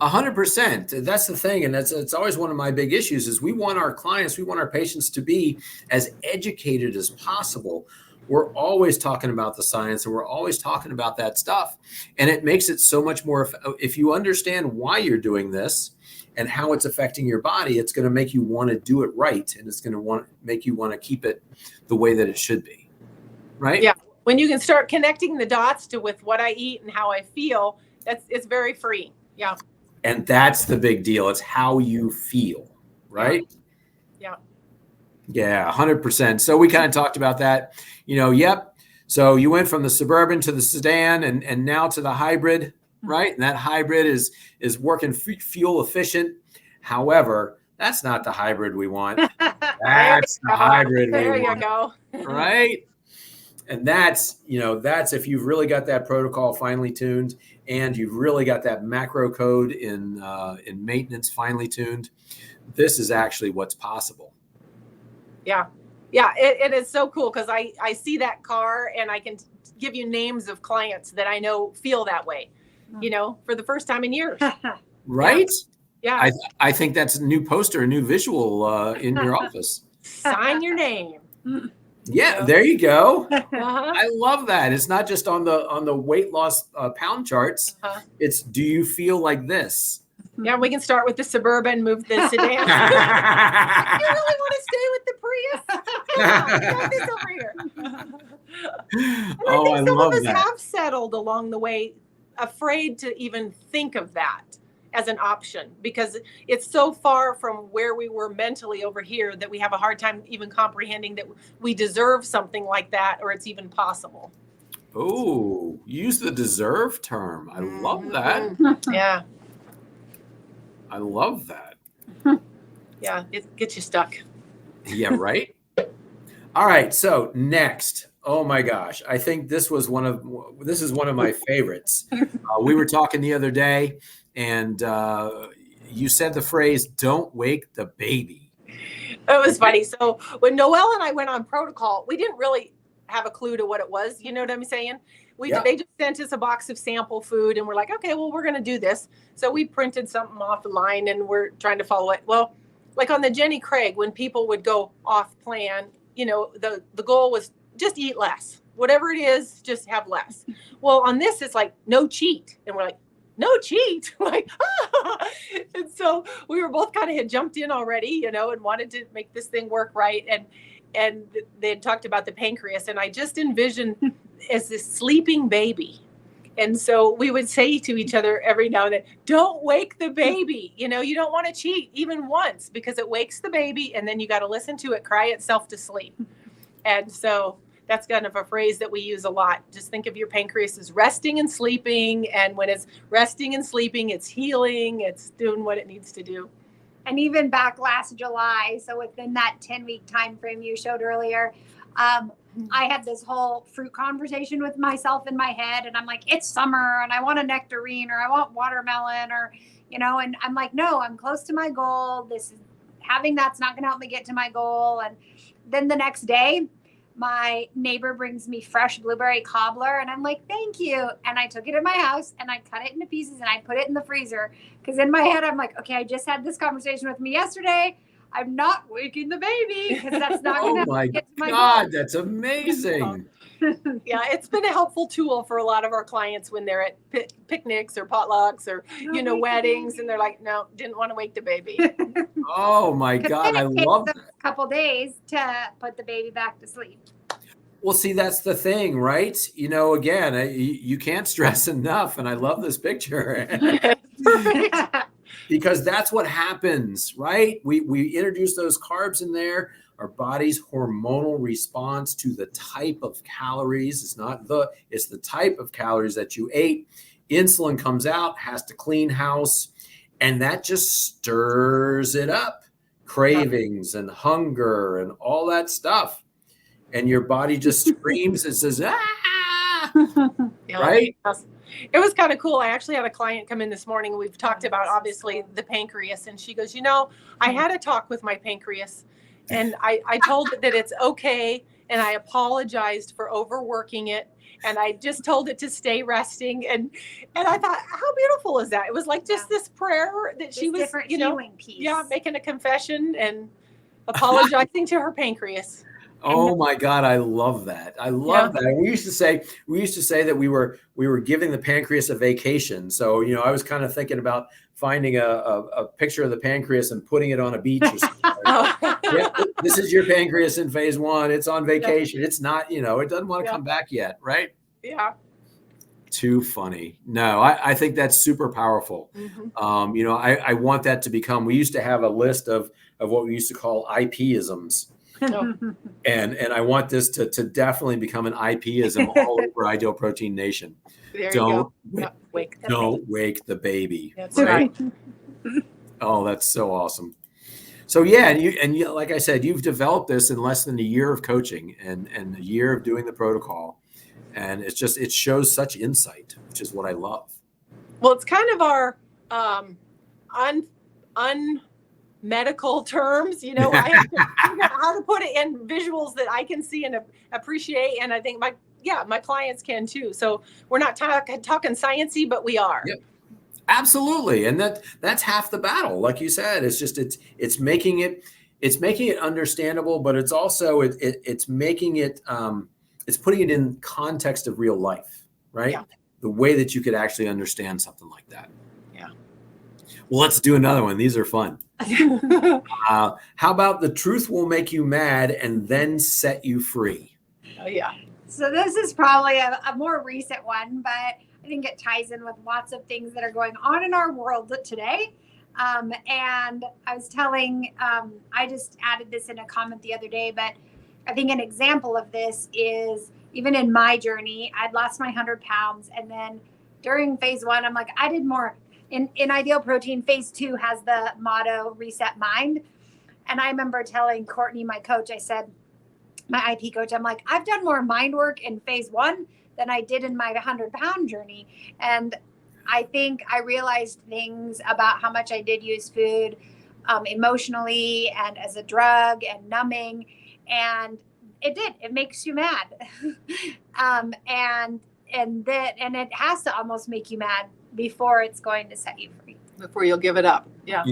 100%. That's the thing. And it's always one of my big issues is we want our clients, we want our patients to be as educated as possible. we're always talking about the science and we're always talking about that stuff. And it makes it so much more, if you understand why you're doing this and how it's affecting your body, it's going to make you want to do it right. And it's going to make you want to keep it the way that it should be. Right? Yeah. When you can start connecting the dots with what I eat and how I feel, it's very free. Yeah. And that's the big deal. It's how you feel, right? Yeah. Yeah, 100%. So we kind of talked about that, yep. So you went from the Suburban to the Sedan and now to the hybrid, right? And that hybrid is working fuel efficient. However, that's not the hybrid we want. That's the hybrid we want. There you go. Right? And that's if you've really got that protocol finely tuned and you've really got that macro code in maintenance finely tuned, this is actually what's possible. Yeah. Yeah. It is so cool because I see that car and I can give you names of clients that I know feel that way, for the first time in years. Right? Yeah. I think that's a new poster, a new visual in your office. Sign your name. Yeah, there you go. I love that. It's not just on the weight loss pound charts. It's, do you feel like this? Yeah, we can start with the Suburban, move the Sedan. You really want to stay with the Prius? Come on, we got this over here. And I think some of us have settled along the way, afraid to even think of that as an option because it's so far from where we were mentally over here that we have a hard time even comprehending that we deserve something like that or it's even possible. Oh, use the deserve term. I love that. Yeah. I love that. Yeah, it gets you stuck. Yeah, right? All right, so next. Oh my gosh, I think this is one of my favorites. We were talking the other day and you said the phrase, "Don't wake the baby." It was funny. So when Noelle and I went on protocol, we didn't really have a clue to what it was. You know what I'm saying? They just sent us a box of sample food and we're like, okay, well, we're going to do this. So we printed something off the line and we're trying to follow it. Well, like on the Jenny Craig, when people would go off plan, the goal was just eat less, whatever it is, just have less. Well, on this, it's like no cheat. And we're like, no cheat. Like, And so we were both kind of had jumped in already, and wanted to make this thing work right. And they had talked about the pancreas, and I just envisioned as this sleeping baby. And so we would say to each other every now and then, don't wake the baby. You don't want to cheat even once because it wakes the baby and then you got to listen to it cry itself to sleep. And so that's kind of a phrase that we use a lot. Just think of your pancreas as resting and sleeping. And when it's resting and sleeping, it's healing. It's doing what it needs to do. And even back last July, so within that 10-week time frame you showed earlier, I had this whole fruit conversation with myself in my head. And I'm like, it's summer and I want a nectarine or I want watermelon or, and I'm like, no, I'm close to my goal. Having that's not going to help me get to my goal. And then the next day, my neighbor brings me fresh blueberry cobbler and I'm like, thank you. And I took it in my house and I cut it into pieces and I put it in the freezer. Because in my head, I'm like, okay, I just had this conversation with me yesterday. I'm not waking the baby because that's not going to get to my God, that's amazing. Yeah, it's been a helpful tool for a lot of our clients when they're at picnics or potlucks or, weddings. And they're like, no, didn't want to wake the baby. Oh my God, I love that. A couple days to put the baby back to sleep. Well, see, that's the thing, right? Again, you can't stress enough. And I love this picture. Because that's what happens, right? We introduce those carbs in there. Our body's hormonal response to the type of calories. It's the type of calories that you ate. Insulin comes out, has to clean house, and that just stirs it up. Cravings and hunger and all that stuff. And your body just screams and says, ah, right? It was kind of cool. I actually had a client come in this morning. We've talked about, obviously, the pancreas. And she goes, I had a talk with my pancreas. And I told it that it's okay. And I apologized for overworking it. And I just told it to stay resting. And I thought, how beautiful is that? It was like just this prayer that she was, healing piece. Yeah, making a confession and apologizing to her pancreas. Oh my God, I love that. I love that. We used to say that we were giving the pancreas a vacation. So, I was kind of thinking about finding a picture of the pancreas and putting it on a beach or something. Yeah, this is your pancreas in phase 1. It's on vacation. It's not, it doesn't want to come back yet, right? Yeah. Too funny. No, I think that's super powerful. I want that to become, we used to have a list of what we used to call IP-isms. And I want this to definitely become an IP-ism all over Ideal Protein Nation. There Don't you go. wake the baby. That's right. Oh, that's so awesome. So yeah, and you, like I said, you've developed this in less than a year of coaching and a year of doing the protocol. And it shows such insight, which is what I love. Well, it's kind of our medical terms, I have to figure out how to put it in visuals that I can see and appreciate. And I think my clients can too. So we're not talking sciencey, but we are. Yep. Absolutely. And that's half the battle. Like you said, it's making it understandable, but it's also, it's making it, it's putting it in context of real life, right? Yeah. The way that you could actually understand something like that. Yeah. Well, let's do another one. These are fun. How about the truth will make you mad and then set you free? Oh, yeah. So this is probably a more recent one, but I think it ties in with lots of things that are going on in our world today. And I was telling, I just added this in a comment the other day, but I think an example of this is even in my journey, I'd lost my 100 pounds. And then during phase 1, I'm like, I did more. In Ideal Protein, phase 2 has the motto, reset mind. And I remember telling Courtney, my coach, I said, my IP coach, I'm like, I've done more mind work in phase 1 than I did in my 100-pound journey. And I think I realized things about how much I did use food emotionally and as a drug and numbing. And it makes you mad. And it has to almost make you mad before it's going to set you free. Before you'll give it up. Yeah.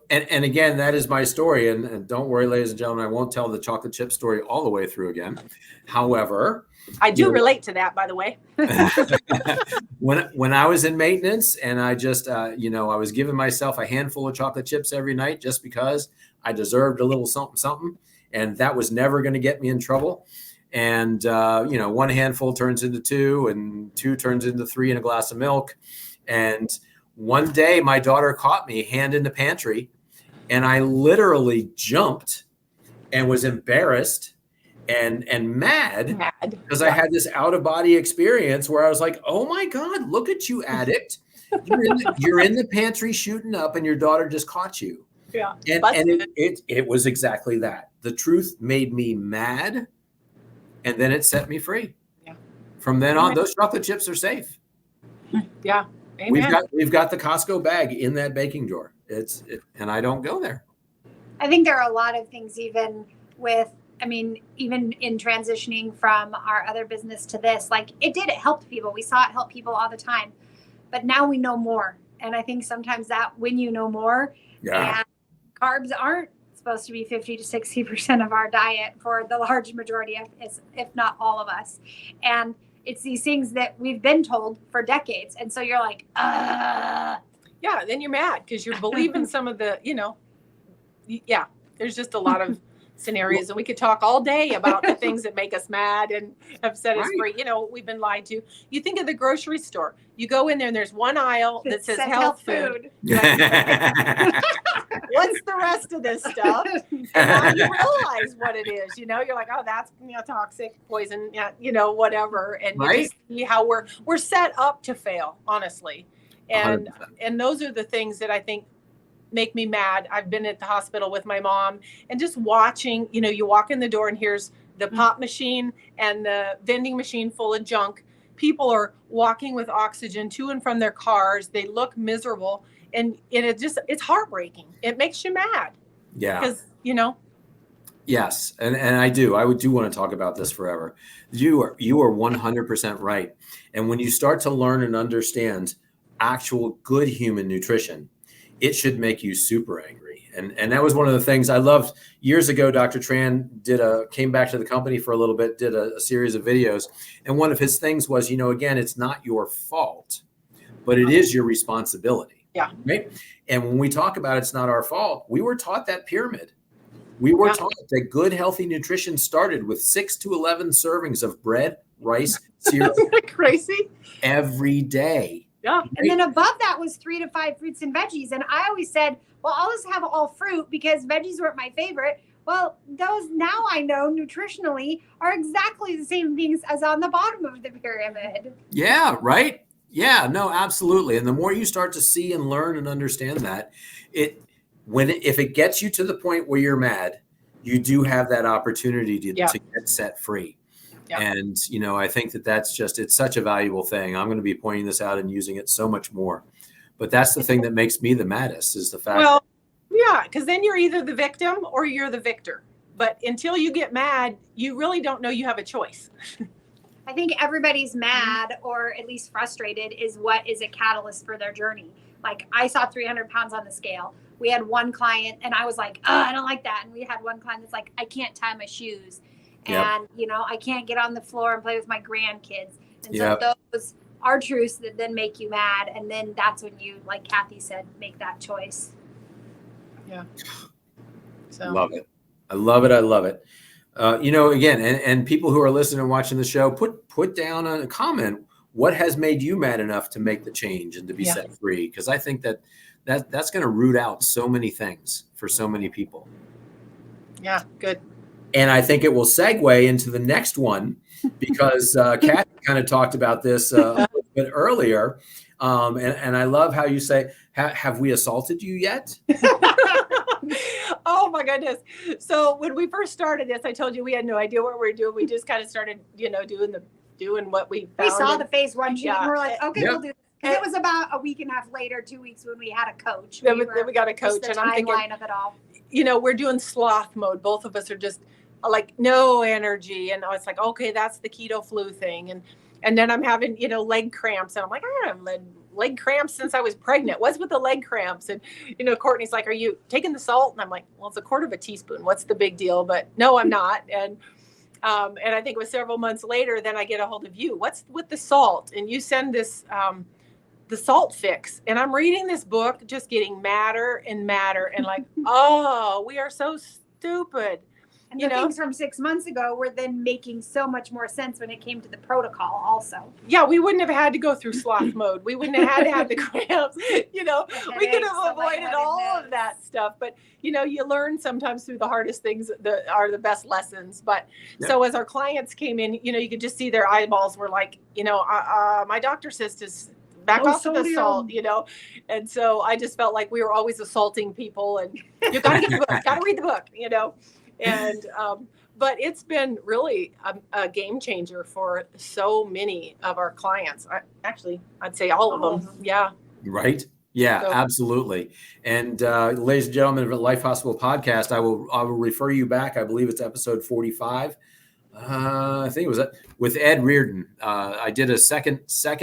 And again, that is my story. And don't worry, ladies and gentlemen, I won't tell the chocolate chip story all the way through again. However, I do relate to that, by the way. when I was in maintenance and I just, I was giving myself a handful of chocolate chips every night just because I deserved a little something, something. And that was never going to get me in trouble. And, one handful turns into 2 and 2 turns into 3 in a glass of milk. And one day my daughter caught me hand in the pantry and I literally jumped and was embarrassed and mad because I had this out of body experience where I was like, oh my God, look at you, addict. You're in the pantry shooting up and your daughter just caught you. Yeah. And it was exactly that. The truth made me mad and then it set me free. Yeah. From then on, those chocolate chips are safe. Yeah. Amen. We've got the Costco bag in that baking drawer. And I don't go there. I think there are a lot of things even in transitioning from our other business to this, like it helped people. We saw it help people all the time, but now we know more. And I think sometimes that when you know more, and carbs aren't supposed to be 50 to 60% of our diet for the large majority of, if not all of us. And it's these things that we've been told for decades. And so you're like, Yeah, then you're mad because you're believing some of the, there's just a lot of scenarios. And we could talk all day about the things that make us mad and have set us free. We've been lied to. You think of the grocery store. You go in there and there's one aisle that says health food. What's the rest of this stuff? And now you realize what it is. You're like, oh, that's toxic, poison, whatever. And you just see how we're set up to fail, honestly. And 100%. And those are the things that I think make me mad. I've been at the hospital with my mom and just watching, you walk in the door and here's the pop machine and the vending machine full of junk. People are walking with oxygen to and from their cars. They look miserable. And it's heartbreaking. It makes you mad. Yeah. Because, Yes. And I do want to talk about this forever. You are 100% right. And when you start to learn and understand actual good human nutrition, it should make you super angry. And that was one of the things I loved years ago. Dr. Tran came back to the company for a little bit, did a series of videos. And one of his things was, again, it's not your fault, but it is your responsibility. Yeah. Right. And when we talk about it's not our fault, we were taught that pyramid. We were taught that good, healthy nutrition started with 6 to 11 servings of bread, rice, cereal. Isn't that crazy? Every day. Yeah. And then above that was 3 to 5 fruits and veggies. And I always said, well, I'll just have all fruit because veggies weren't my favorite. Well, those now I know nutritionally are exactly the same things as on the bottom of the pyramid. Yeah, right. Yeah, no, absolutely. And the more you start to see and learn and understand that, if it gets you to the point where you're mad, you do have that opportunity to get set free. Yeah. And, I think it's such a valuable thing. I'm going to be pointing this out and using it so much more. But that's the thing that makes me the maddest is the fact. Yeah, because then you're either the victim or you're the victor. But until you get mad, you really don't know you have a choice. I think everybody's mad or at least frustrated is what is a catalyst for their journey. Like I saw 300 pounds on the scale. We had one client and I was like, oh, I don't like that. And we had one client that's like, I can't tie my shoes. And, I can't get on the floor and play with my grandkids. And so those are truths that then make you mad. And then that's when you, like Kathy said, make that choice. Yeah. So. Love it. I love it. I love it. Again, and people who are listening and watching the show, put down a comment. What has made you mad enough to make the change and to be set free? Because I think that's going to root out so many things for so many people. Yeah, good. And I think it will segue into the next one because Kathy kind of talked about this a little bit earlier. And I love how you say, have we assaulted you yet? Oh my goodness. So when we first started this, I told you we had no idea what we were doing. We just kind of started, doing what we found. We saw the phase 1 sheet and we're like, okay, we'll do this. And it was about a week and a half later, 2 weeks when we had a coach. Then we got a coach and I'm thinking, of it all. We're doing sloth mode. Both of us are just like no energy. And I was like, okay, that's the keto flu thing. And then I'm having, leg cramps. And I'm like, I haven't had leg cramps since I was pregnant. What's with the leg cramps? And, Courtney's like, are you taking the salt? And I'm like, well, it's a quarter of a teaspoon. What's the big deal? But no, I'm not. And I think it was several months later, then I get a hold of you. What's with the salt? And you send this, the salt fix. And I'm reading this book, just getting madder and madder. And like, oh, we are so stupid. And the things from 6 months ago were then making so much more sense when it came to the protocol also. Yeah, we wouldn't have had to go through sloth mode. We wouldn't have had to have the cramps. We could have avoided all of that stuff. But, you learn sometimes through the hardest things that are the best lessons. But so as our clients came in, you could just see their eyeballs were like, my doctor says to back off of the salt, And so I just felt like we were always assaulting people and you got to get the book, got to read the book, And, but it's been really a game changer for so many of our clients. I'd say all of them. Yeah. Right. Yeah, absolutely. And ladies and gentlemen of the HIMpossible podcast, I will refer you back. I believe it's episode 45. I think it was with Ed Reardon. I did a second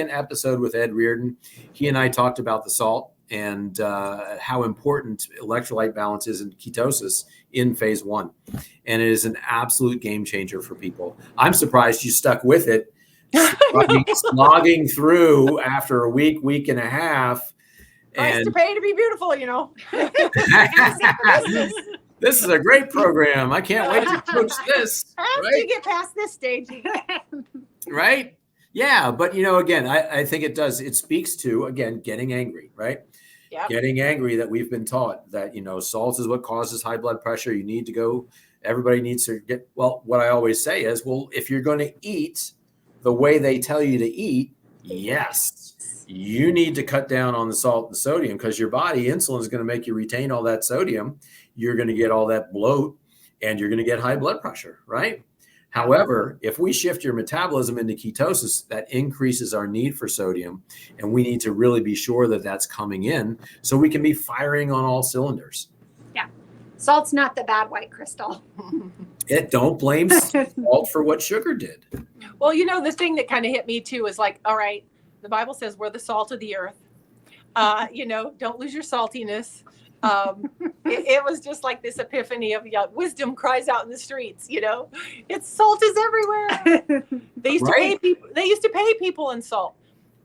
episode with Ed Reardon. He and I talked about the salt and how important electrolyte balance is in ketosis in phase 1. And it is an absolute game changer for people. I'm surprised you stuck with it, slogging through after a week and a half. Price to pay to be beautiful, This is a great program. I can't wait to coach this. After you get past this stage. Right? Yeah. But, again, I think it does. It speaks to, again, getting angry, right? Yep. Getting angry that we've been taught that, salt is what causes high blood pressure. You need to go. Everybody needs to get. Well, what I always say is, well, if you're going to eat the way they tell you to eat, yes, you need to cut down on the salt and sodium because your body insulin is going to make you retain all that sodium. You're going to get all that bloat and you're going to get high blood pressure, right? However, if we shift your metabolism into ketosis, that increases our need for sodium, and we need to really be sure that that's coming in so we can be firing on all cylinders. Yeah. Salt's not the bad white crystal. Don't blame salt for what sugar did. Well, the thing that kind of hit me too is like, all right, the Bible says we're the salt of the earth. Don't lose your saltiness. It was just like this epiphany of wisdom cries out in the streets. It's salt is everywhere. They used to pay people in salt.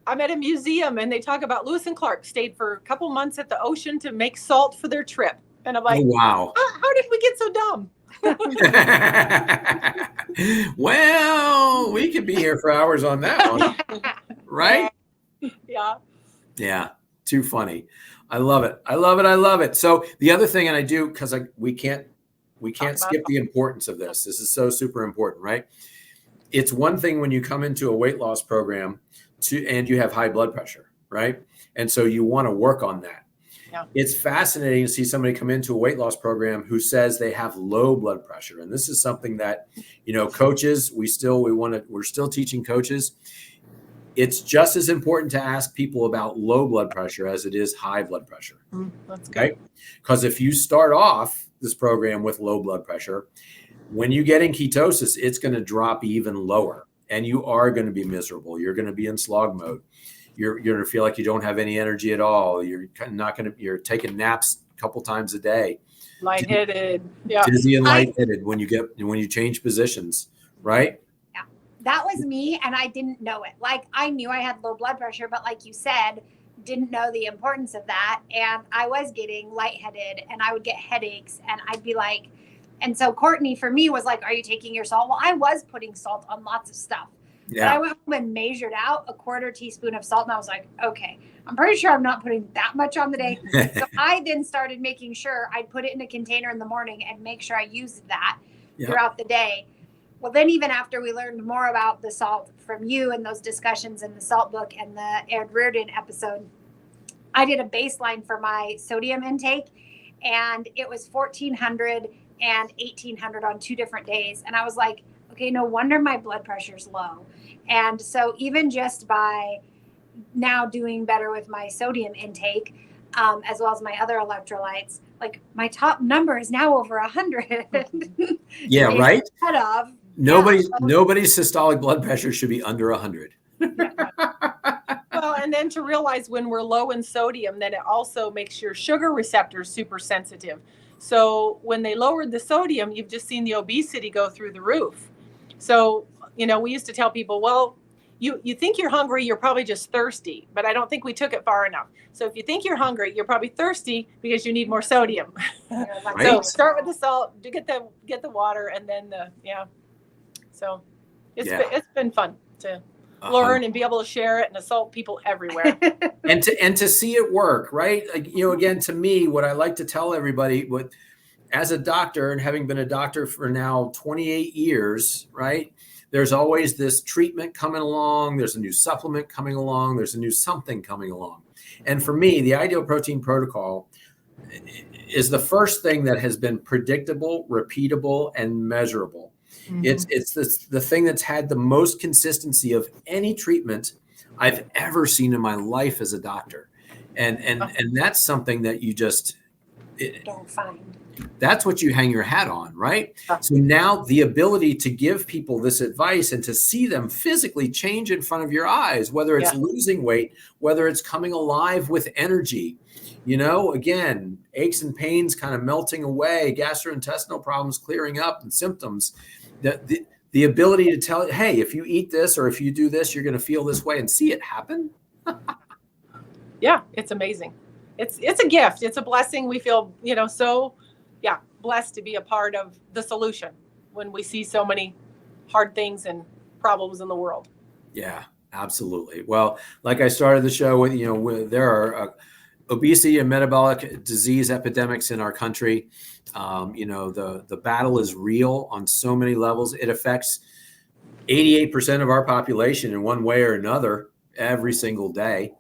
I'm at a museum and they talk about Lewis and Clark stayed for a couple months at the ocean to make salt for their trip. And I'm like, oh, wow. How did we get so dumb? Well, we could be here for hours on that one. Right? Yeah. Yeah. Too funny. I love it. I love it. I love it. So the other thing, and I do, because we can't skip the importance of this. This is so super important, right? It's one thing when you come into a weight loss program and you have high blood pressure, right? And so you want to work on that. Yeah. It's fascinating to see somebody come into a weight loss program who says they have low blood pressure. And this is something that, coaches, we're still teaching coaches. It's just as important to ask people about low blood pressure as it is high blood pressure. That's good. Right? Because if you start off this program with low blood pressure, when you get in ketosis, it's going to drop even lower and you are going to be miserable. You're going to be in slog mode. You're going to feel like you don't have any energy at all. You're taking naps a couple times a day. Lightheaded. Yeah. Dizzy and lightheaded when you change positions, right? Yeah. That was me and I didn't know it. Like I knew I had low blood pressure, but like you said, didn't know the importance of that. And I was getting lightheaded and I would get headaches and I'd be like, and so Courtney for me was like, are you taking your salt? Well, I was putting salt on lots of stuff. Yeah. But I went home and measured out a 1/4 teaspoon of salt and I was like, okay, I'm pretty sure I'm not putting that much on the day. So I then started making sure I'd put it in a container in the morning and make sure I used that throughout the day. Well, then even after we learned more about the salt from you and those discussions in the salt book and the Ed Reardon episode, I did a baseline for my sodium intake and it was 1,400 and 1,800 on 2 different days. And I was like, okay, no wonder my blood pressure's low. And so even just by now doing better with my sodium intake, as well as my other electrolytes, like my top number is now over 100. Yeah, right? Nobody's Yeah. systolic blood pressure should be under 100. Well, and then to realize when we're low in sodium, then it also makes your sugar receptors super sensitive. So when they lowered the sodium, you've just seen the obesity go through the roof. So, we used to tell people, well, you think you're hungry, you're probably just thirsty, but I don't think we took it far enough. So if you think you're hungry, you're probably thirsty because you need more sodium. Right. So start with the salt, to get the water, and then So it's been fun to learn and be able to share it and assault people everywhere. and to see it work, right? Like, again, to me, what I like to tell everybody, as a doctor and having been a doctor for now 28 years, right? There's always this treatment coming along. There's a new supplement coming along. There's a new something coming along. And for me, the Ideal Protein Protocol is the first thing that has been predictable, repeatable, and measurable. Mm-hmm. It's the thing that's had the most consistency of any treatment I've ever seen in my life as a doctor. And that's something that you just don't find. That's what you hang your hat on, right? So now the ability to give people this advice and to see them physically change in front of your eyes, whether it's losing weight, whether it's coming alive with energy, again, aches and pains kind of melting away, gastrointestinal problems clearing up and symptoms, the ability to tell, hey, if you eat this or if you do this, you're going to feel this way and see it happen. Yeah, it's amazing. It's a gift. It's a blessing. We feel, blessed to be a part of the solution when we see so many hard things and problems in the world. Yeah, absolutely. Well, like I started the show with, there are obesity and metabolic disease epidemics in our country. The battle is real on so many levels. It affects 88% of our population in one way or another every single day,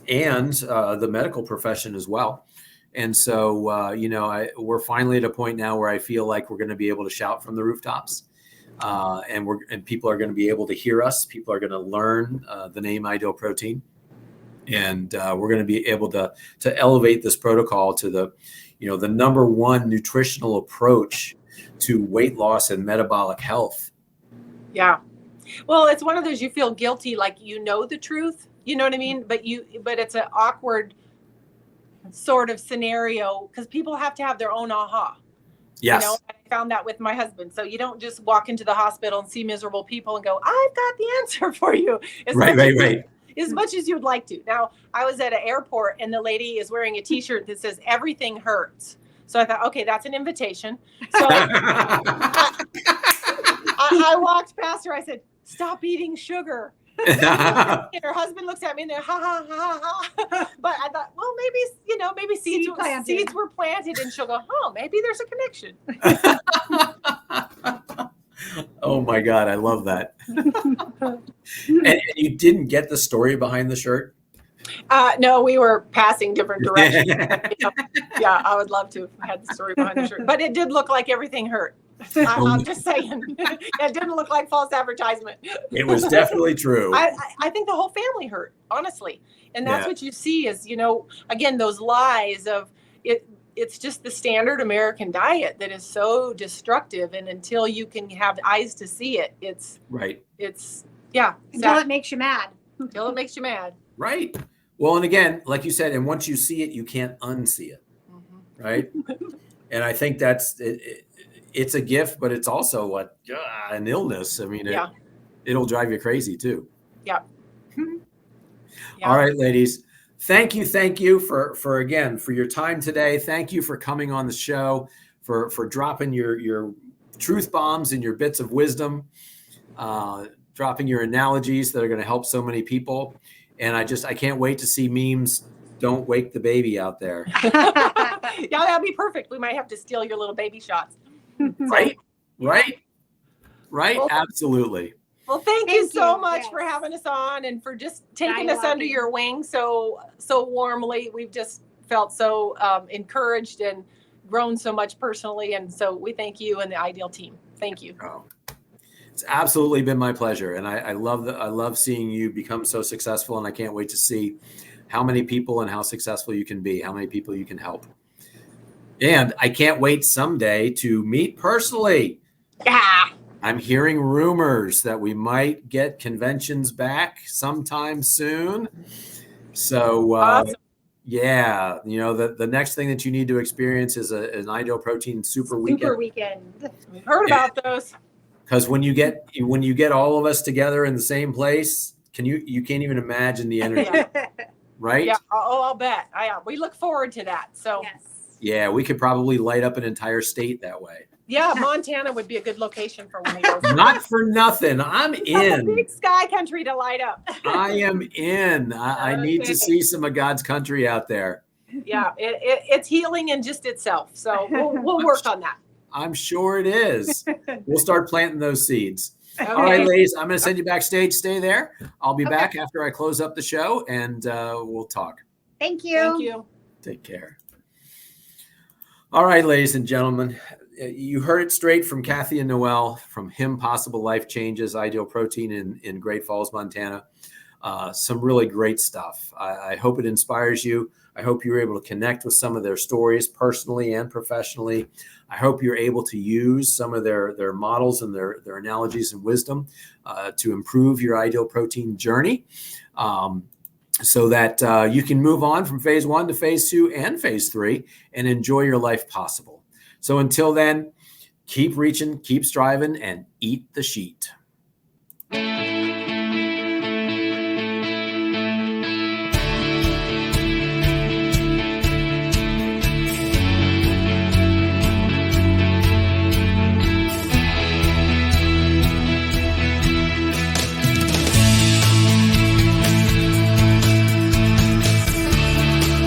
and the medical profession as well. And so, we're finally at a point now where I feel like we're going to be able to shout from the rooftops, and people are going to be able to hear us. People are going to learn the name Ideal Protein, and we're going to be able to elevate this protocol to the number one nutritional approach to weight loss and metabolic health. Yeah. Well, it's one of those, you feel guilty, like the truth, you know what I mean? But it's an awkward sort of scenario, because people have to have their own aha. Yes. You know, I found that with my husband. So you don't just walk into the hospital and see miserable people and go, I've got the answer for you. Right. As much as you'd like to. Now, I was at an airport and the lady is wearing a t-shirt that says everything hurts. So I thought, okay, that's an invitation. So I walked past her. I said, stop eating sugar. And her husband looks at me and they're ha ha ha ha. But I thought, well, maybe seeds were planted, and she'll go, oh, maybe there's a connection. Oh my God, I love that. And you didn't get the story behind the shirt? No, we were passing different directions. Yeah, I would love to have had the story behind the shirt, but it did look like everything hurt. I'm just saying, it didn't look like false advertisement. It was definitely true. I think the whole family hurt, honestly. And that's what you see is, again, those lies of it. It's just the standard American diet that is so destructive. And until you can have eyes to see it, it's right. Until it makes you mad. Until it makes you mad. Right. Well, and again, like you said, and once you see it, you can't unsee it. Mm-hmm. Right. And I think that's it's a gift, but it's also an illness. I mean, it'll drive you crazy too. Yeah. All right, ladies. Thank you for again, for your time today. Thank you for coming on the show, for dropping your truth bombs and your bits of wisdom, dropping your analogies that are going to help so many people. And I can't wait to see memes. Don't wake the baby out there. Yeah, that'll be perfect. We might have to steal your little baby shots. Right. Well, absolutely. Well, thank you so much for having us on and for just taking us under your wing so warmly. We've just felt so encouraged and grown so much personally. And so we thank you and the Ideal team. Thank you. Oh, it's absolutely been my pleasure. And I love seeing you become so successful. And I can't wait to see how many people and how successful you can be, how many people you can help. And I can't wait someday to meet personally. Yeah. I'm hearing rumors that we might get conventions back sometime soon. So, awesome. Yeah, the next thing that you need to experience is an Ideal Protein Super Weekend. We've heard about those. Because when you get all of us together in the same place, you can't even imagine the energy, right? Yeah. Oh, I'll bet. We look forward to that. So. Yes. Yeah, we could probably light up an entire state that way. Yeah, Montana would be a good location for one of those. Not for nothing. I'm in. Big sky country to light up. I am in. I need to see some of God's country out there. Yeah, it's healing in just itself. So we'll work on that. I'm sure it is. We'll start planting those seeds. Okay. All right, ladies, I'm going to send you backstage. Stay there. I'll be back after I close up the show, and we'll talk. Thank you. Thank you. Take care. All right, ladies and gentlemen, you heard it straight from Kathy and Noelle from HIMpossible Life Changes, Ideal Protein in Great Falls, Montana. Some really great stuff. I hope it inspires you. I hope you're able to connect with some of their stories personally and professionally. I hope you're able to use some of their models and their analogies and wisdom to improve your Ideal Protein journey. So that you can move on from phase 1 to phase 2 and phase 3 and enjoy your life possible. So until then, keep reaching, keep striving, and eat the sheet.